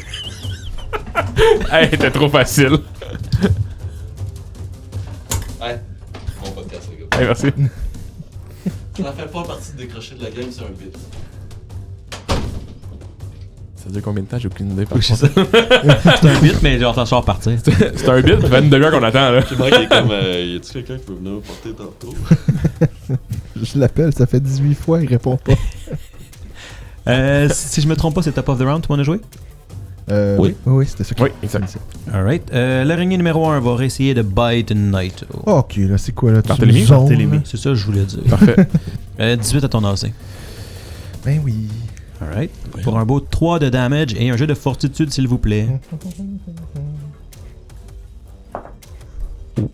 Hey, t'es trop facile. Ouais, mon podcast, les gars. Hey, merci. Ça fait pas partie de décrocher de la game, c'est un bit. Ça dure combien de temps? J'ai aucune idée. par Oui, c'est contre. ça. C'est un bit, mais genre, t'en sors partir. C'est un bit, ça fait une demi-heure qu'on attend là. Je sais pas qu'il est comme. Y a-tu quelqu'un qui peut venir me porter tantôt? Je l'appelle, ça fait 18 fois, il répond pas. Si je me trompe pas, c'est top of the round, tout le monde a joué? Oui. Oui, c'était ça. Oui, exact. Alright. L'araignée numéro 1 va essayer de bite Naito. Ok, là, c'est quoi, là? Tu Barthélemy, nous zones, Barthélemy. là? C'est ça que je voulais dire. Parfait. 18 à ton AC. Ben oui. Alright. Pour un beau 3 de damage et un jeu de fortitude, s'il vous plaît.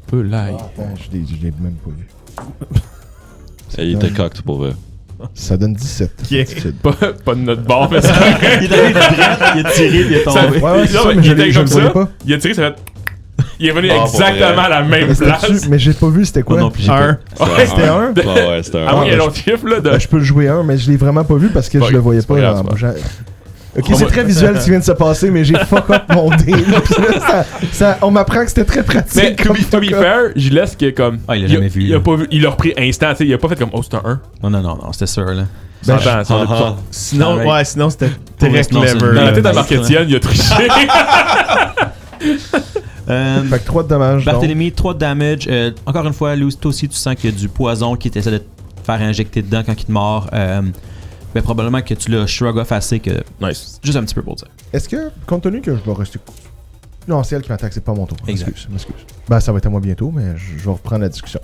Peu live. Attends, je l'ai même pas vu. Il était cocked pour vrai. Ça donne 17. Yeah. Pas de notre bord, mais ça. Il est allé de droite, il a tiré, puis il est Ça- tombé. Ouais, ouais, c'est Non, ça, mais mais il je était le comme voyais ça. pas. Il a tiré, ça fait. Il est venu Ah, pour exactement vrai. à la même Mais, place. mais j'ai pas vu c'était quoi. Moi non plus, j'ai Un. Ouais, C'était un? Ouais, c'était un. Ah oui, il y a ben, l'autre chiffre là. Ben, je peux le jouer un, mais je l'ai vraiment pas vu parce que C'est je le voyais c'est pas pas. grave, en c'est pas bougeant. Ok, On c'est va- très visuel ce qui vient de se passer, mais j'ai fuck up mon dé. là, puis là, on m'apprend que c'était très pratique. Mais to comme be fuck up. fair, Gilles qui est comme. Ah, il l'a jamais vu, Il a là. pas vu. Il l'a repris instant, tu sais. Il a pas fait comme oh, c'est un 1. Non, c'était sûr, là. Ben, S'entend, ça, Ah, ah. Sinon, Alright. ouais, sinon c'était Pour très l'instant, c'est clever. une- Dans la là. tête à Marquetienne, il a triché. Fait que 3 de dommages. Barthélemy, 3 de damage. Encore une fois, Lou, toi aussi, tu sens qu'il y a du poison qui essaie de te faire injecter dedans quand il te mord. Ben, probablement que tu l'as shrug off assez que. Nice. Juste un petit peu pour dire. Est-ce que, compte tenu que je vais rester. Non, c'est elle qui m'attaque, c'est pas mon tour. Exact. M'excuse. Ben, ça va être à moi bientôt, mais je vais reprendre la discussion.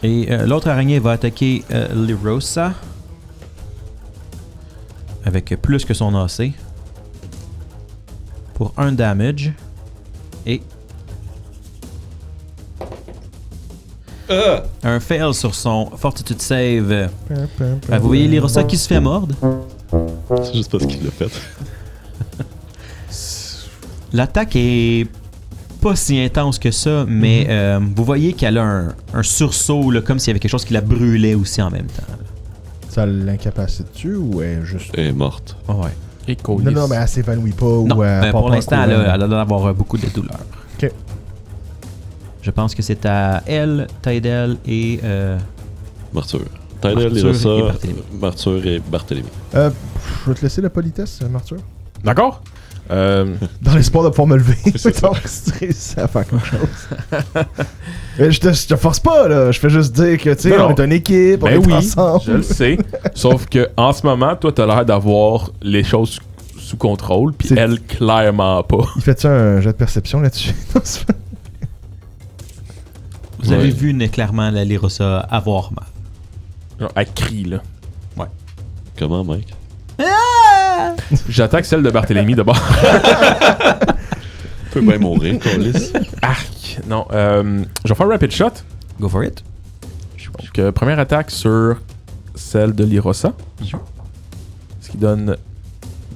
Et l'autre araignée va attaquer Lirosa. Avec plus que son AC. Pour 1 damage. Et. Un fail sur son Fortitude Save. Vous voyez Lirosa qui se fait mordre. C'est juste parce qu'il l'a fait. L'attaque est pas si intense que ça, mais vous voyez qu'elle a un sursaut, là, comme s'il y avait quelque chose qui la brûlait aussi en même temps. Ça l'incapacite-tu ou est juste. Elle est morte. Oh, ouais. Et Non, mais elle s'évanouit pas Non, ou elle pour part l'instant, en elle courant. a l'air d'avoir beaucoup de douleur. Ok. Je pense que c'est à elle, Tydel et... Martyr. Tyler, Martyr et Lirosa, Barthélemy. Martyr et Barthélemy. Je vais te laisser la politesse, Martyr. D'accord. Dans l'espoir de pouvoir me lever. Donc, si tu réussis à faire quelque chose. Mais je te force pas, là. Je fais juste dire que, tu sais, Non. on est une équipe, on Ben est oui, ensemble. je le sais. Sauf que en ce moment, toi, t'as l'air d'avoir les choses sous contrôle, puis C'est- elle, clairement pas. Il fait-tu un jet de perception là-dessus? Vous avez vu clairement la Lirosa avoir mal. Genre, elle crie, là. Comment, Mike? J'attaque celle de Barthélemy d'abord. Tu peux bien mourir, Colis. Arc. Non, je vais faire Rapid Shot. Go for it. Donc, première attaque sur celle de Lirosa. Ce qui donne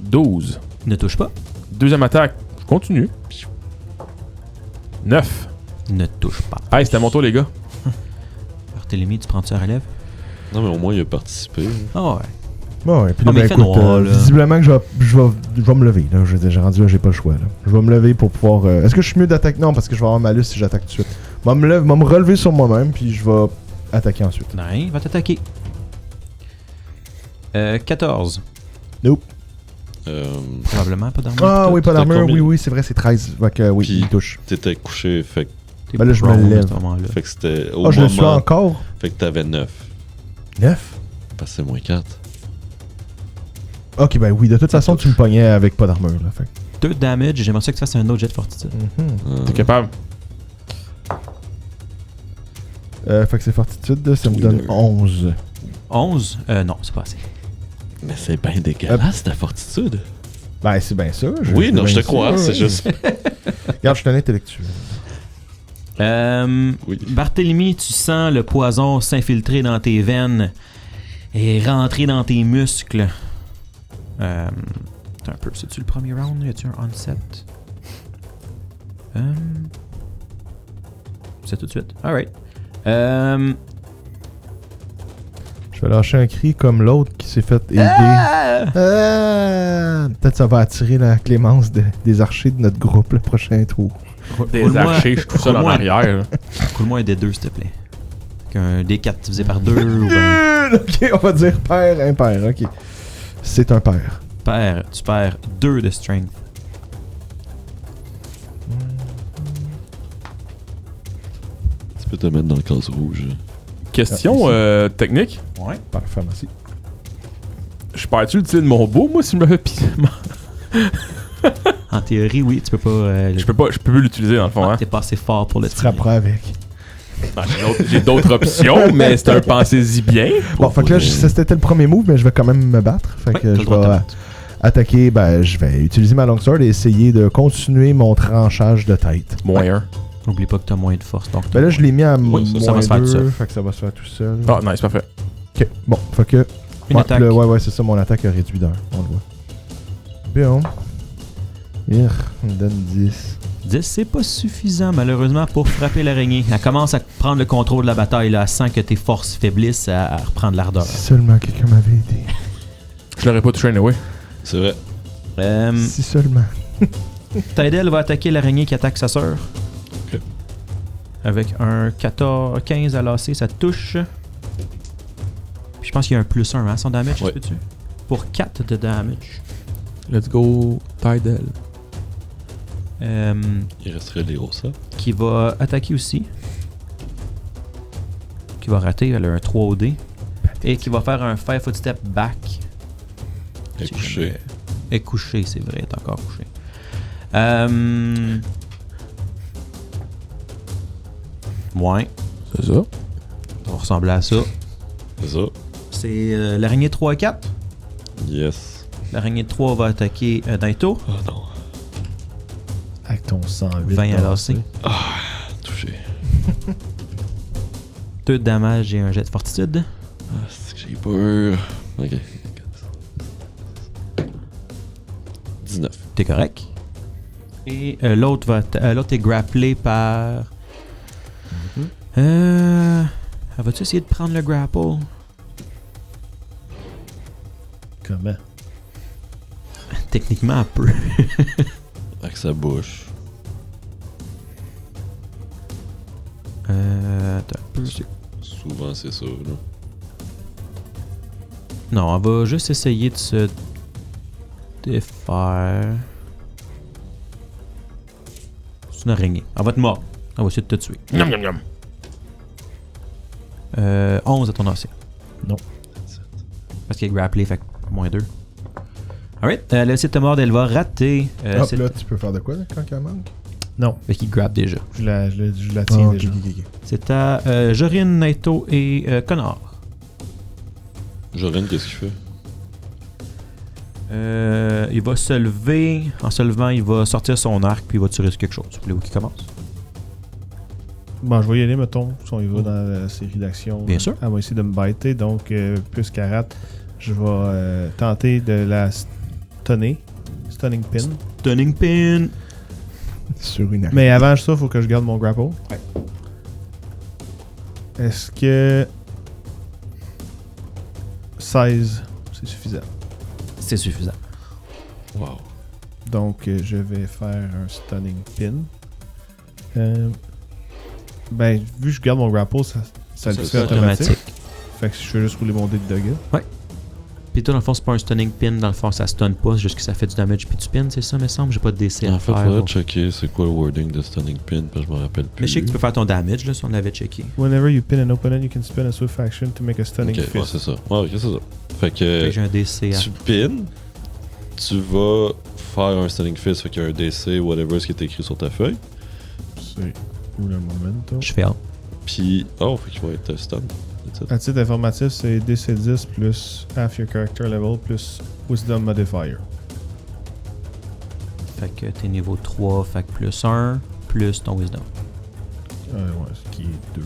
12. Ne touche pas. Deuxième attaque, je continue. 9. Ne touche pas. Hey, c'était à mon tour, les gars. Barthélemy, tu prends-tu la relève? Non, mais au moins, il a participé. Ah ouais. Bon, et puis Ah, là, mais ben, il fait écoute, noir, là. visiblement que je vais me lever. Là. Je veux dire, j'ai rendu là, j'ai pas le choix. Là. Je vais me lever pour pouvoir. Est-ce que je suis mieux d'attaquer? Non, parce que je vais avoir malus si j'attaque tout de suite. Je vais me relever sur moi-même, puis je vais attaquer ensuite. Non, il va t'attaquer. 14. Nope. Probablement pas d'armure. Ah oui, pas t'as d'armure. combien? Oui, c'est vrai, c'est 13. Fait que oui, Puis- il touche. T'étais couché, fait que, T'es Ben là, je me prone lève. à ce moment-là. fait que c'était au Ah, je le suis moment. encore. Fait que t'avais 9. 9. Parce que c'est moins 4. Ok, ben oui, de toute façon, tu me pognais avec pas d'armure. Là, fait. 2 damage, j'aimerais ça que tu fasses un autre jet de fortitude. T'es capable. Fait que c'est fortitude, ça me Oui, donne deux. 11. 11? Non, c'est pas assez. Mais c'est bien dégueulasse, ta fortitude. Ben, c'est bien ça. Oui, non, je te bien crois, ça, c'est ouais. juste. Regarde, je suis un intellectuel. Oui. Barthélemy, tu sens le poison s'infiltrer dans tes veines et rentrer dans tes muscles. Attends un peu, c'est-tu le premier round? Y a-tu un onset? C'est tout de suite. Alright. Je vais lâcher un cri comme l'autre qui s'est fait aider. Peut-être ça va attirer la clémence des archers de notre groupe le prochain tour. Des archers, je suis tout seul en arrière. là. Roule-moi un D2, s'il te plaît. Qu'un D4 divisé par 2 ou ben... Ok, on va dire père, impair. Ok. C'est un père. Tu perds 2 de strength. Tu peux te mettre dans le case rouge. Question technique. Ouais. Parfait, merci. Je perds-tu l'utilité de mon beau, moi, si je me fais pis... En théorie, oui, tu peux pas... Je peux plus l'utiliser, dans le fond, hein. T'es pas assez fort pour le Tu te tirer. rapproches avec. Ah, j'ai d'autres options, mais c'est un pensez-y bien. Bon, fait que là, ça, c'était le premier move, mais je vais quand même me battre. Fait Ouais, que t'as le je droit de te vais battre. attaquer. Ben, je vais utiliser ma longsword et essayer de continuer mon tranchage de tête. Moins 1. N'oublie pas que t'as moins de force. Donc Ben là, je l'ai mis à Oui, ça va moins se faire tout 2, seul. fait que ça va se faire tout seul. Ah, nice, parfait. Ok, bon, fait que... Une ouais, attaque. là, ouais, c'est ça, mon attaque a réduit d'un, on le voit. Bien. Il me donne 10. 10, c'est pas suffisant malheureusement pour frapper l'araignée. Elle commence à prendre le contrôle de la bataille. Là. Elle sent que tes forces faiblissent à reprendre l'ardeur. Si seulement quelqu'un m'avait aidé. Je l'aurais pas touché anyway. C'est vrai. Si seulement. Tydel va attaquer l'araignée qui attaque sa sœur. Ok. Avec un 15 à l'AC, ça touche. Puis je pense qu'il y a un plus 1 hein, son damage, Ouais. peux-tu? Pour 4 de damage. Let's go, Tidal. Il resterait les gros, ça. qui va attaquer aussi. Qui va rater, elle a un 3 OD. Et qui va faire un 5 foot step back. Elle est couchée. Elle est couchée, c'est vrai, elle est encore couchée. Ouais, C'est ça. ça va ressembler à ça. C'est ça. C'est l'araignée 3 et 4. Yes. L'araignée de 3 va attaquer Naito. Oh non. Avec ton 108. 20 à lancer. Touché. 2 de damage et un jet de fortitude. Ah, c'est que j'ai peur. Ok. 19. T'es correct. Et l'autre est grapplé par... Elle va-tu essayer de prendre le grapple? Comment? Techniquement, elle peut. Avec sa bouche. Attends un peu. Souvent, c'est ça, là. Non, elle va juste essayer de se défaire. C'est une araignée. Elle va te mordre. Elle va essayer de te tuer. Miam, miam, miam. 11 à ton AC. Non. Parce qu'elle est grapplée, fait que moins 2. Alright, elle essaie de te mordre, elle va rater. Hop, là, tu peux faire de quoi là, quand elle manque? Non, Fait qu'il grappe déjà. je la tiens Ah, déjà. ok. C'est à Jorin, Naito et Connor. Jorin, qu'est-ce qu'il fait? Il va se lever. En se levant, il va sortir son arc puis il va tirer sur quelque chose. Voulez-vous qu'il commence? Bon, je vais y aller, mettons, si on y va dans la série d'actions. Bien sûr. Elle va essayer de me biter, donc plus qu'elle rate, je vais tenter de la stunner. Stunning pin. Stunning pin. Sur une Mais avant ça, il faut que je garde mon grapple. Ouais. Est-ce que 16, c'est suffisant? C'est suffisant. Wow. Donc, je vais faire un stunning pin. Ben, vu que je garde mon grapple, ça le fait c'est automatique. Fait que je fais juste rouler mon dé de dogger. Puis toi, dans le fond, c'est pas un stunning pin. Dans le fond, ça stun pas. C'est juste que ça fait du damage puis tu pin, c'est ça, me semble. J'ai pas de DC à En fait, faire. faudrait là. checker c'est quoi le wording de Stunning Pin, parce que je me rappelle plus. Mais je sais que tu peux faire ton damage, là, si on l'avait checké. Whenever you pin an opponent, you can spend a swift action to make a stunning Ok, ouais, fist. c'est ça. Ouais, ok, c'est ça. Fait Fait que que j'ai un DC à... tu pins, tu vas faire un Stunning Fist, fait qu'il y a un DC, whatever, ce qui est écrit sur ta feuille. C'est où le momentum? Je fail. Puis, oh, fait qu'il va être stun. That's it. À titre informatif, c'est DC 10 plus half your character level plus wisdom modifier. Fait que t'es niveau 3, fait que plus 1, plus ton wisdom. Ouais, ce qui est 2.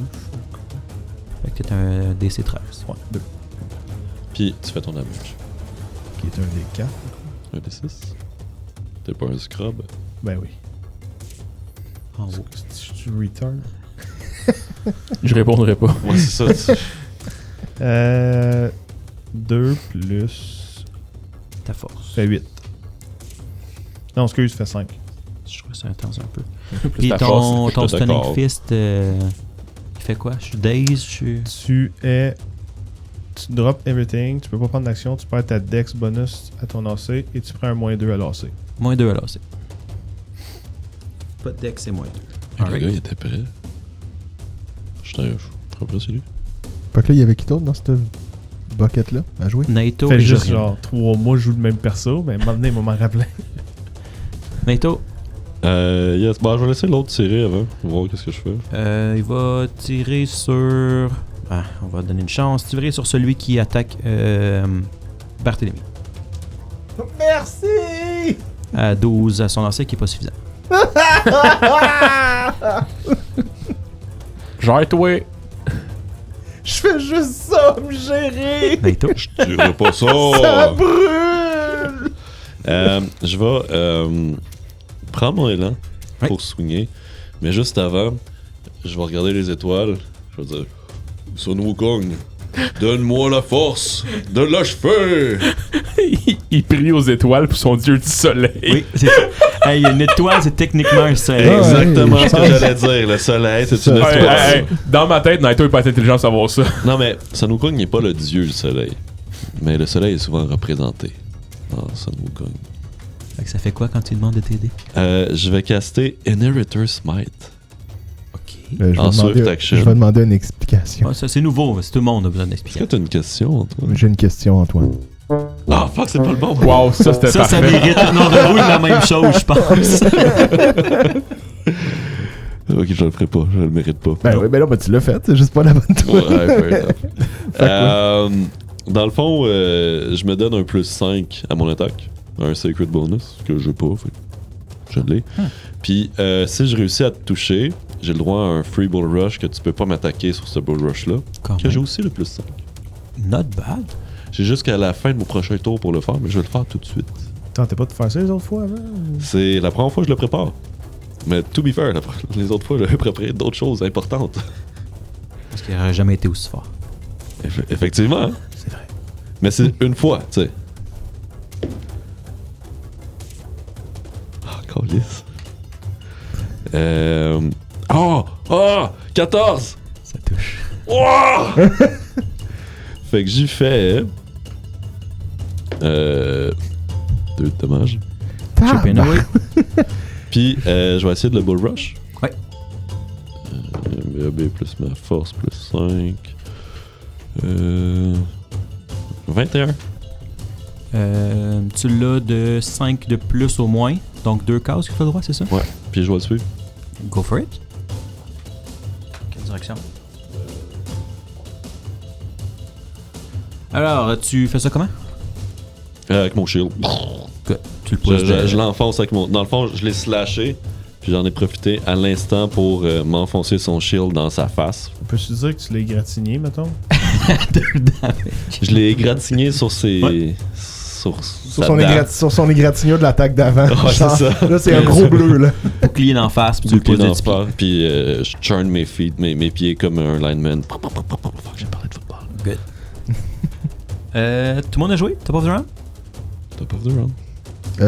Fait que t'es un DC 13. Ouais, 2. Puis, tu fais ton damage. Qui est un des 4. Un D6. T'es pas un scrub. Ben oui. En haut. Tu return. Je répondrai pas. Ouais, c'est ça. 2 plus. Ta force. Fait 8. Non, excuse, fait 5. Je trouve ça intense un peu. Plus Puis ta ton force, je suis Stunning d'accord. Fist, il fait quoi? Je suis dazed, je suis... Tu drop everything, tu peux pas prendre d'action, tu perds ta dex bonus à ton AC et tu prends un -2 à l'AC. Moins 2 à l'AC. Pas de deck, c'est moins 2. Le gars, il était prêt. Je ferai pas celui. Fait que là, il y avait qui d'autre dans cette bucket-là à jouer? Naito Fait et juste Jorin. genre 3 mois, je joue le même perso, mais maintenant, il m'a m'en rappelé. Naito, Yes, bah, je vais laisser l'autre tirer avant. Voir qu'est-ce que je fais. il va tirer sur... Ah, on va donner une chance. Tirer sur celui qui attaque Barthélemy. Merci! À 12 à son AC qui est pas suffisant. Gère-toi. Je fais juste ça, me gérer! Naito. Je dirais pas ça! Ça brûle! Je vais prendre mon élan pour swinger. Mais juste avant, je vais regarder les étoiles. Je vais dire Sun Wukong, donne-moi la force de l'achever! Il prie aux étoiles pour son dieu du soleil. Oui, c'est ça. Hey, une étoile, c'est techniquement un soleil. Ah, Exactement ouais, ce que j'allais dire. Le soleil, c'est une Ça. étoile. Hey, dans ma tête, Naito est pas assez intelligent de savoir ça. Non, mais Sun Wukong n'est pas le dieu du soleil. Mais le soleil est souvent représenté dans Sun Wukong. Fait que ça fait quoi quand tu demandes de t'aider? Je vais caster Inheritor Smite. Je vais En demander- Swift Action. Je vais demander une explication. Ouais, ça, c'est nouveau, tout le monde a besoin Est-ce d'explication. que t'as une question, Antoine? J'ai une question, Antoine. Ah, fuck, c'est pas le bon. Wow, ça c'était Ça parfait. mérite. Non, Renaud, il a la même chose, je pense. Ok, je le ferai pas. Je le mérite pas. Ben oui, ben là, tu l'as fait, c'est juste pas la bonne tour. Ouais, fair enough. Dans le fond, je me donne un plus 5 à mon attaque. Un Sacred Bonus, que j'ai pas. Fait que je l'ai. Puis, si je réussis à te toucher, j'ai le droit à un Free Bull Rush que tu peux pas m'attaquer sur ce Bull Rush-là. Que j'ai aussi le plus 5. Not bad. J'ai jusqu'à la fin de mon prochain tour pour le faire, mais je vais le faire tout de suite. Tentais pas de faire ça les autres fois avant? ou- C'est la première fois que je le prépare. Mais to be fair, les autres fois, j'avais préparé d'autres choses importantes. Parce qu'il n'aurait jamais été aussi fort. Effectivement. Hein? C'est vrai. Mais c'est une fois, tu sais. Ah, câlisse. Oh! 14! Ça touche. Oh! Fait que j'y fais... 2 dommages. Chip away. Puis, je vais essayer de le Bull Rush. Ouais. BAB plus ma force plus 5. 21. Tu l'as de 5 de plus au moins. Donc 2 cases qu'il faut le droit, c'est ça? Ouais. Puis je vais le suivre. Go for it. Quelle direction? Alors, tu fais ça comment? Avec mon shield. Tu le pousses de... Je l'enfonce avec mon... Dans le fond, je l'ai slashé. Puis j'en ai profité à l'instant pour m'enfoncer son shield dans sa face. Peux-tu dire que tu l'as égratigné, mettons? Je l'ai égratigné sur ses... Ouais. Sur Sur sa son, dent. sur son égratignure de l'attaque d'avant. Ouais, c'est ça. Là, c'est un gros bleu, là. Bouclier d'en face, puis tu le Bouclier poses de dans 10 le pieds. sport, puis je churn mes feet, mes pieds comme un lineman. Fuck, j'ai parlé de football. Good. Tout le monde a joué? Top of the round? Top of the round.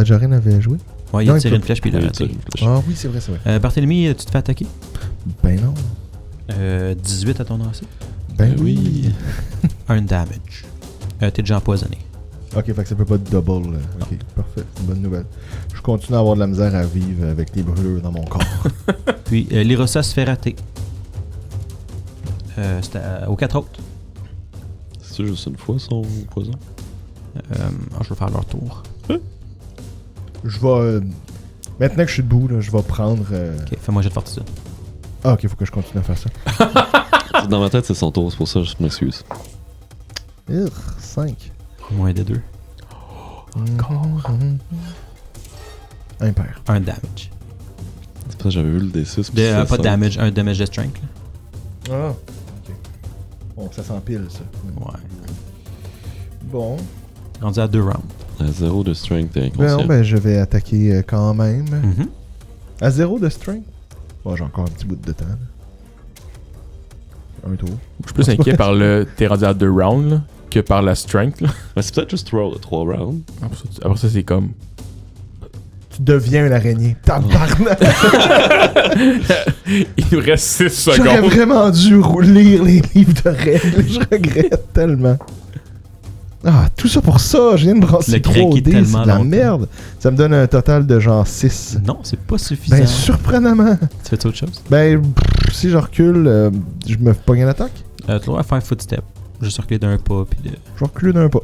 Jorin avait joué. Ouais, il a Non, tiré il une flèche puis il a Oui, raté. Ah oui, c'est vrai, c'est vrai. Barthélemy, tu te fais attaquer? Ben non. 18 à ton AC. Ben oui. Un damage. T'es déjà empoisonné. Ok, fait que ça peut pas être double. Là. Ok, parfait. C'est une bonne nouvelle. Je continue à avoir de la misère à vivre avec les brûlures dans mon corps. Puis l'Irosa se fait rater. C'était aux 4 autres. C'est juste une fois son poison? Je vais faire leur tour. Je vais. Maintenant que je suis debout, là, je vais prendre. Ok, fais-moi jet de fortitude. Ah, ok, faut que je continue à faire ça. Dans ma tête, c'est son tour, c'est pour ça que je m'excuse. 5. Moins de 2. Impair. Un damage. C'est parce que j'avais vu le D6. puis c'est Pas de ça. damage, un damage de strength. Là. Ah. Ok. Bon, ça s'empile, ça. Ouais. Bon. Rendu à 2 rounds. À 0 de strength, t'es Ben inconscient. non, ben je vais attaquer quand même. Mhm. À 0 de strength. Bon, j'ai encore un petit bout de temps. Là. Un tour. Je suis plus inquiet par le t'es rendu à 2 rounds là, que par la strength. Là. Mais c'est peut-être juste 3 rounds. Après ça, c'est comme. Tu deviens une araignée. Tabarnak! Il nous reste 6 J'aurais secondes. vraiment dû lire les livres de règles. Je regrette tellement. Ah, tout ça pour ça. Je viens de brasser Le 3 craquer dés. C'est tellement de la longtemps. merde. Ça me donne un total de genre 6. Non, c'est pas suffisant. Ben, surprenamment. Tu fais autre chose? Ben, si je recule, je me pogne une attaque. Tu dois faire 5 footstep. Juste reculer d'un pas, puis de... Je vais reculer d'un pas.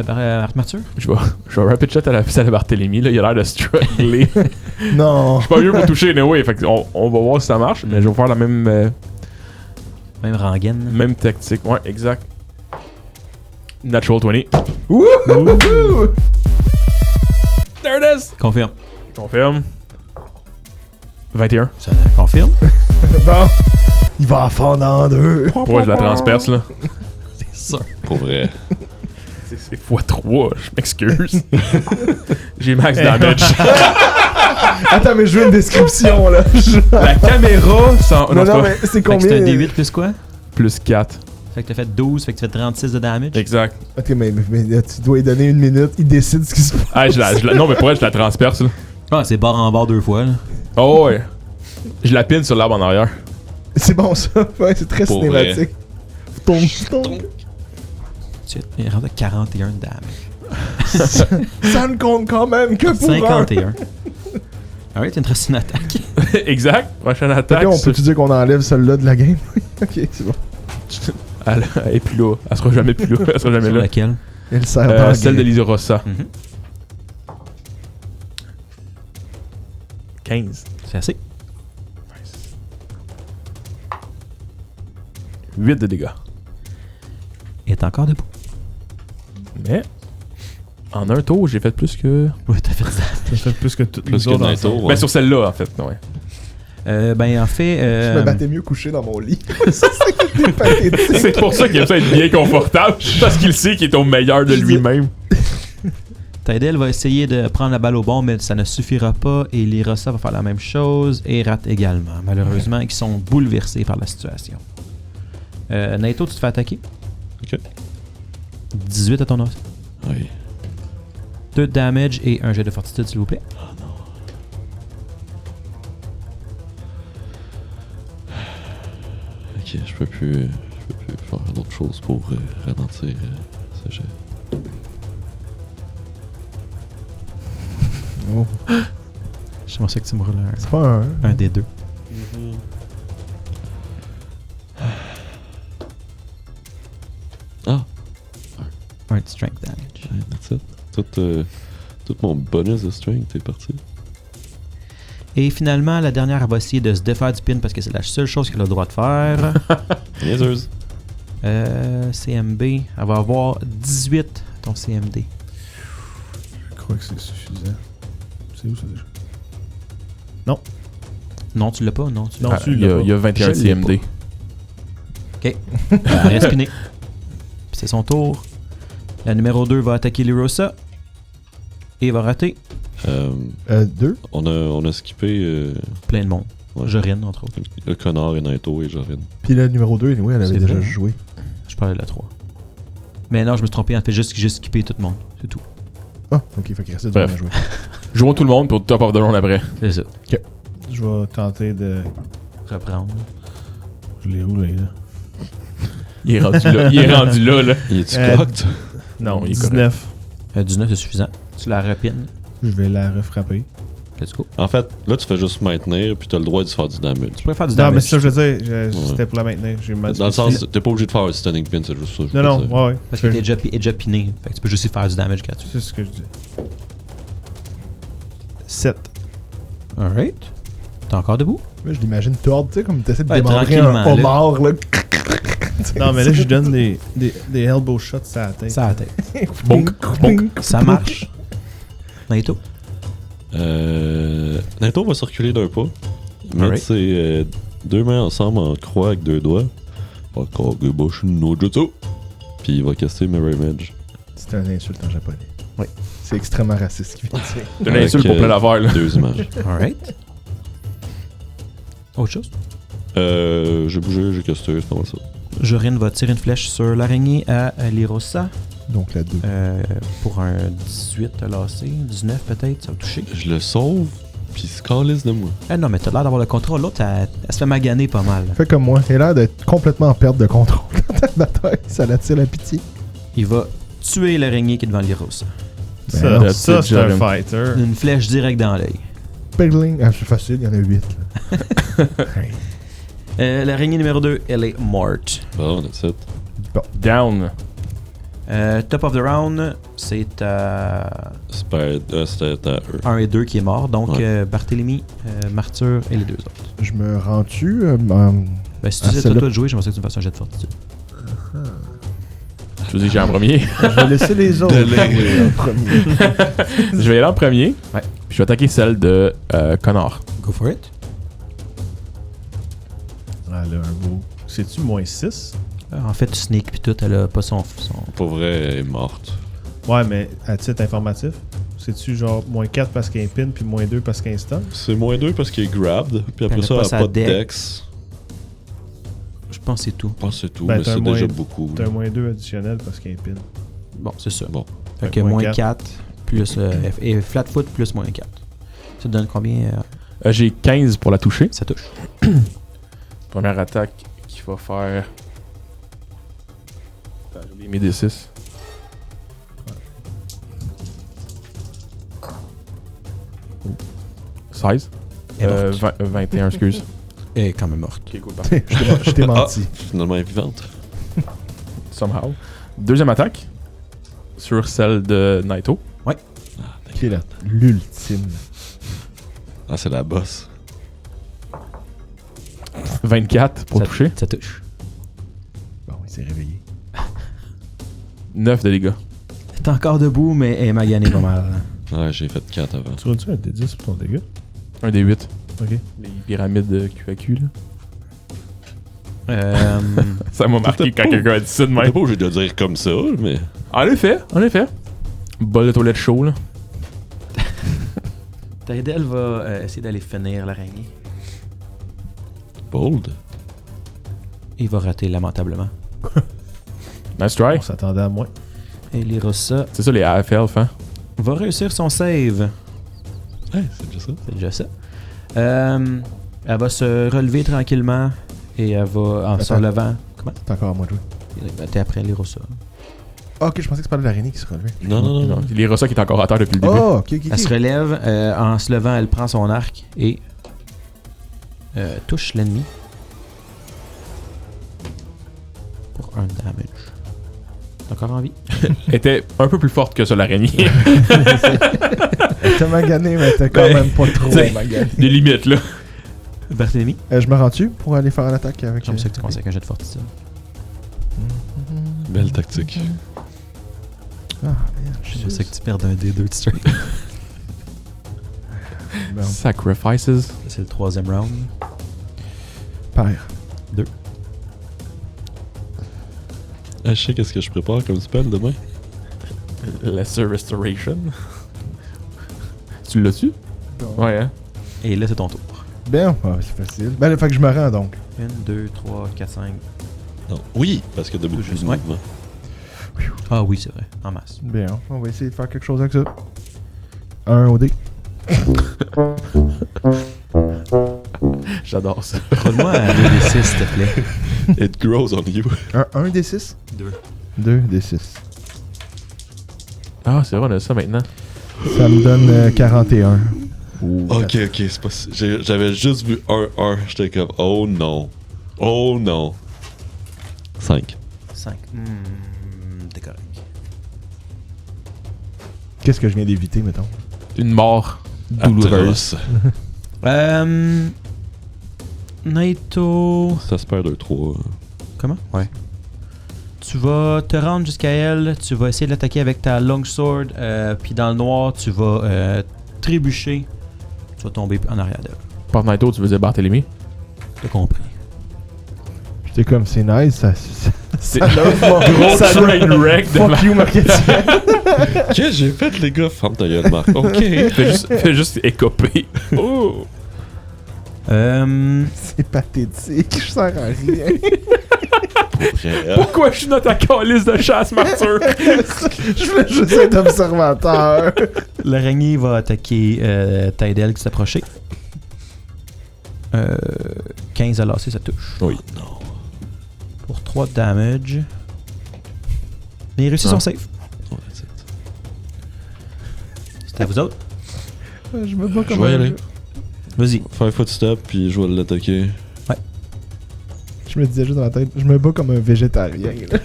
Armature? Je vais rapid shot à la piste à la Barthélemy. Là. Il a l'air de struggler. Je Non. suis pas mieux pour toucher, anyway. Fait que on va voir si ça marche. Mais je vais faire la même, Même rengaine. même tactique. Ouais, exact. Natural 20. Wouhou! There it is! Confirme. Confirme. 21. Ça confirme. Bon. Il va en fondre en deux. Ouais, je la transperce là. C'est sûr. Pour vrai. C'est x3, je m'excuse. J'ai max damage. Attends, mais je veux une description, là. La caméra sans. Non, c'est non, pas- mais c'est Fait que combien? c'est un D8 plus quoi? Plus 4. Fait que t'as fait 12, fait que tu fais 36 de damage. Exact. Ok, mais tu dois lui donner une minute. Il décide ce qui se passe. Ah, non, mais pour elle, je la transperce là. Ah, c'est barre en barre 2 fois, là. Oh ouais. Je la pine sur l'arbre en arrière. C'est bon, ça. Ouais, c'est très Pour cinématique. Tombe. Il est rendu à 41 de damage. Ça ne compte quand même que pour 51. Alright, il te reste une attaque. Exact. Prochaine attaque. on peut-tu dire qu'on enlève celle-là de la game? Ok, c'est bon. Elle est plus là. Elle sera jamais plus là. Elle sera jamais Sur là. laquelle? Elle sert dans Celle de Liserossa. 15. C'est assez. 8 de dégâts. Il est encore debout. Mais, en un tour, j'ai fait plus que... Ouais, t'as fait ça. Ça fait plus que toutes Plus les que autres Naito. ensemble. Ouais. Ben, sur celle-là, en fait. Ouais. Ben, en fait. Je me battais mieux couché dans mon lit. Ça, c'est pathétique. C'est pour ça qu'il aime ça être bien confortable. Parce qu'il sait qu'il est au meilleur de lui-même. Tydel va essayer de prendre la balle au bon, mais ça ne suffira pas. Et Lirosa va faire la même chose et rate également. Malheureusement, ils sont bouleversés par la situation. Naito, tu te fais attaquer. Ok. 18 à ton os. Oui. 2 damage et un jet de fortitude, s'il vous plaît. Ok, je peux plus faire d'autre chose pour ralentir ce jet. Oh, Je pensais que tu me roules c'est pas un des deux. Ah, Un de strength damage. yeah, that's it. Tout mon bonus de strength est parti. Et finalement, la dernière, elle va essayer de se défaire du pin parce que c'est la seule chose qu'elle a le droit de faire. Niaiseuse. CMB, elle va avoir 18 ton CMD. Je crois que c'est suffisant. C'est où ça déjà? Non, tu l'as pas, non. Tu l'as Non, pas. tu Il y l'as a, pas. il y a 21 Je l'ai CMD. Elle reste qu'une. Puis c'est son tour. La numéro 2 va attaquer Lirosa. Et va rater. 2. On a skippé Plein de monde. ouais, Jorine, entre autres. le connard et Naito et Jorine. Puis le numéro 2, anyway, elle avait C'est déjà vrai. joué. Je parlais de la 3. Mais non, je me suis trompé. En fait, juste skipper tout le monde. C'est tout. Ah, ok, fait qu'il restait du Bref. monde à jouer. Jouons tout le monde pour top of the round après. C'est ça. Je vais tenter de. Reprendre. Je l'ai roulé là. Il est rendu là. Il est rendu là, là. Il est-tu Euh, cocked? Non, il est 19. 19, c'est suffisant. Tu la rapines. Je vais la refrapper. Let's go. En fait, là, tu fais juste maintenir, puis t'as le droit de faire du damage. Tu pourrais faire du Non, mais damage. c'est ça que je veux dire. Ouais. C'était pour la maintenir. J'ai mal Dans le spécifié. sens, t'es pas obligé de faire un stunning pin, c'est juste ça. je Non, non, veux dire. ouais, ouais. Parce que t'es déjà piné. Fait que tu peux juste y faire du damage gratuit. C'est ce que je dis. 7. Alright. T'es encore debout? Moi, je l'imagine tordre, tu sais, comme t'essaies de Ouais, démembrer tranquillement, un homard, là. Non, mais là, je donne des elbow shots à la tête. Ça à la tête. Bonk, bonk. Ça marche. Naito. Naito va circuler d'un pas. Mettre Alright. ses deux mains ensemble en croix avec deux doigts. Kagebushin no Jutsu. Puis il va caster Mirror Image. C'était un insulte en japonais. Oui. C'est extrêmement raciste ce qu'il vient de dire. C'est une insulte pour plein d'affaires, là. Deux images. Alright. Autre chose? J'ai bougé, j'ai casté, c'est pas mal ça. Jorine va tirer une flèche sur l'araignée à Lirosa. Donc la 2. Pour un 18 à lancer. 19 peut-être, ça va toucher. Je le sauve, puis il se calisse de moi. Ah non, mais t'as l'air d'avoir le contrôle. L'autre, elle se fait maganer pas mal. Fais comme moi. Elle a l'air d'être complètement en perte de contrôle dans ta bataille. Ça l'attire la pitié. Il va tuer l'araignée qui est devant Lirosa. Ben non, Ça, c'est un Jordan. fighter. Une flèche direct dans l'œil. Pegling. Ah, c'est facile, il y en a 8. L'araignée numéro 2, elle est morte. Bon, that's it. Down. Top of the round, c'est à C'était à eux. 1 et 2 qui est mort. Donc, Ouais. Barthélemy, Martyr et les deux autres. Je me rends-tu Ben, si tu Ah, disais celle-là. toi de jouer, j'aimerais ça que tu me fasses un jet de fortitude. Je vous dis que j'ai en premier. Je vais laisser les autres jouer en premier. Je vais y aller en premier. Ouais. Puis je vais attaquer celle de Connor. Go for it. Ah, là, un beau. C'est-tu moins 6? En fait, Snake puis tout, elle a pas son... Pour vrai, elle est morte. Ouais, mais à titre informatif, c'est-tu genre moins 4 parce qu'il y a un pin, puis moins 2 parce qu'il y a un stun? C'est moins 2 parce qu'il est grabbed, puis après Elle a ça, pas elle sa a pas de dex. Dex. Je pense que c'est tout. Je pense que c'est tout, Ben, mais t'as c'est un déjà moins- beaucoup. T'as un moins 2 additionnel parce qu'il y a un pin. Bon, c'est ça. Bon. Fait que moins moins 4. 4 plus... et Flatfoot plus moins 4. Ça te donne combien? J'ai 15 pour la toucher. Ça touche. Première attaque qui va faire. Attends, j'ai oublié mes D6. 16. Elle est morte. 21, excuse. Elle est quand même morte. Ok, cool, parfait. Je t'ai menti. Finalement, elle est vivante. Somehow. Deuxième attaque. Sur celle de Naito. Qui est l'ultime. Ah, c'est la bosse. 24 pour toucher. Ça touche. Bon, il s'est réveillé. 9 de dégâts. Elle est encore debout, mais elle m'a gagné pas mal. Ouais, j'ai fait 4 avant. Tu vois-tu un D10 pour ton dégât? Un des 8. Ok. Les pyramides de QAQ, là. Euh, Ça m'a marqué quand quelqu'un a dit ça de Je même. sais pas obligé de le dire comme ça, mais. En effet. Bol de toilette chaud, là. Taidel va essayer d'aller finir l'araignée. Bold. Il va rater lamentablement. Nice try. On s'attendait à moins. Et Lirosa C'est ça, les AFL, hein. va réussir son save. Ouais, c'est déjà ça. C'est déjà ça. Elle va se relever tranquillement et elle va, en se Attends. relevant... Comment? C'est encore à moi de jouer. T'es après Lirosa. Ah, ok, je pensais que tu parlais de l'araignée qui se relevait. Non. C'est les Rossa qui est encore à terre depuis le début. Oh, ok. Elle se relève, en se levant, elle prend son arc et touche l'ennemi pour un damage. T'as encore envie? Elle était un peu plus forte que ça, l'araignée. Elle t'a magané, mais t'as quand Ben, même pas trop t'sais, magané. Des limites, là. Barthélemy? Je me rends-tu pour aller faire l'attaque avec... J'aime ça que tu conseilles qu'un jet de fortitude. Belle tactique. Ah, merde. Je sais que tu perds un D2 de strength. Merde. Sacrifices. C'est le 3e round. Père. Ah, je sais qu'est-ce que je prépare comme spell demain. Lesser Restoration. Tu l'as-tu? Ouais, hein? Et là, c'est ton tour. Bien, c'est facile. Ben, là, fait que je me rends donc. 1, 2, 3, 4, 5. Non. Oui, parce que d'habitude, Juste, je ouais. Ah oui, c'est vrai. En masse. Bien, on va essayer de faire quelque chose avec ça. 1 au dé. J'adore ça. Roule-moi un 2d6, s'il te plaît. It grows on you. 1 des 6? 2. 2 des 6. Ah, c'est vrai, on a ça maintenant. Ça me donne 41. Ok, c'est pas. J'avais juste vu 1. J'étais comme, oh non. Oh non. 5. 5. T'es correct. Qu'est-ce que je viens d'éviter, mettons? Une mort douloureuse. Naito. Ça se perd 2-3. Comment? Ouais. Tu vas te rendre jusqu'à elle, tu vas essayer de l'attaquer avec ta longsword, puis dans le noir, tu vas trébucher, tu vas tomber en arrière d'elle. Par Naito, tu faisais Barthélemy. T'as compris. J'étais comme, c'est nice, ça C'est l'offre mon gros ça train wreck de Fuck you, marketing. Qu'est-ce que j'ai fait, les gars? Ferme ta gueule, Marc. Ok. Fais juste écoper. Oh! C'est pathétique, je sers à rien. Pourquoi je suis dans ta calice de chasse, Martyr? Je voulais juste être observateur. L'araignée va attaquer Taidel qui s'approchait. 15 à lancer, ça touche. Oui. Non. Pour 3 de damage. Mais il réussit son save. Oh, that's it. C'est à vous autres. Je me bats Je comme vais y un... aller. Vas-y. 5 footstep, puis je vais l'attaquer. Je me disais juste dans la tête, je me bats comme un végétarien. Là.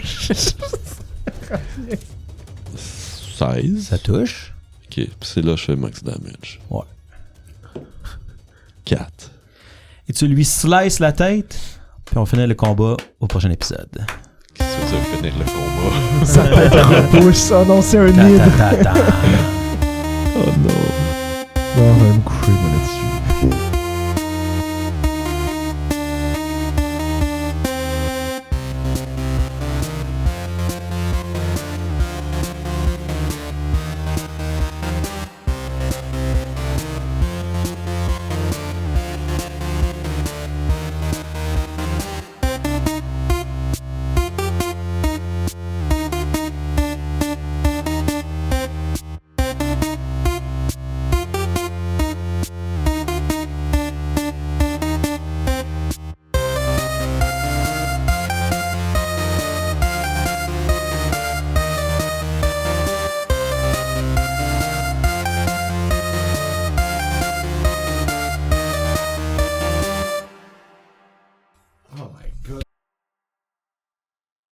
16. Ça touche. Ok, puis c'est là que je fais max damage. Ouais. 4. Et tu lui slices la tête. Puis on finit le combat au prochain épisode. Qu'est-ce que tu veux finir le combat? Sa tête à repousse. Oh non, c'est un nid. Ta, ta, ta, ta. Oh non. Bon, on va me coucher, moi, là-dessus. my god.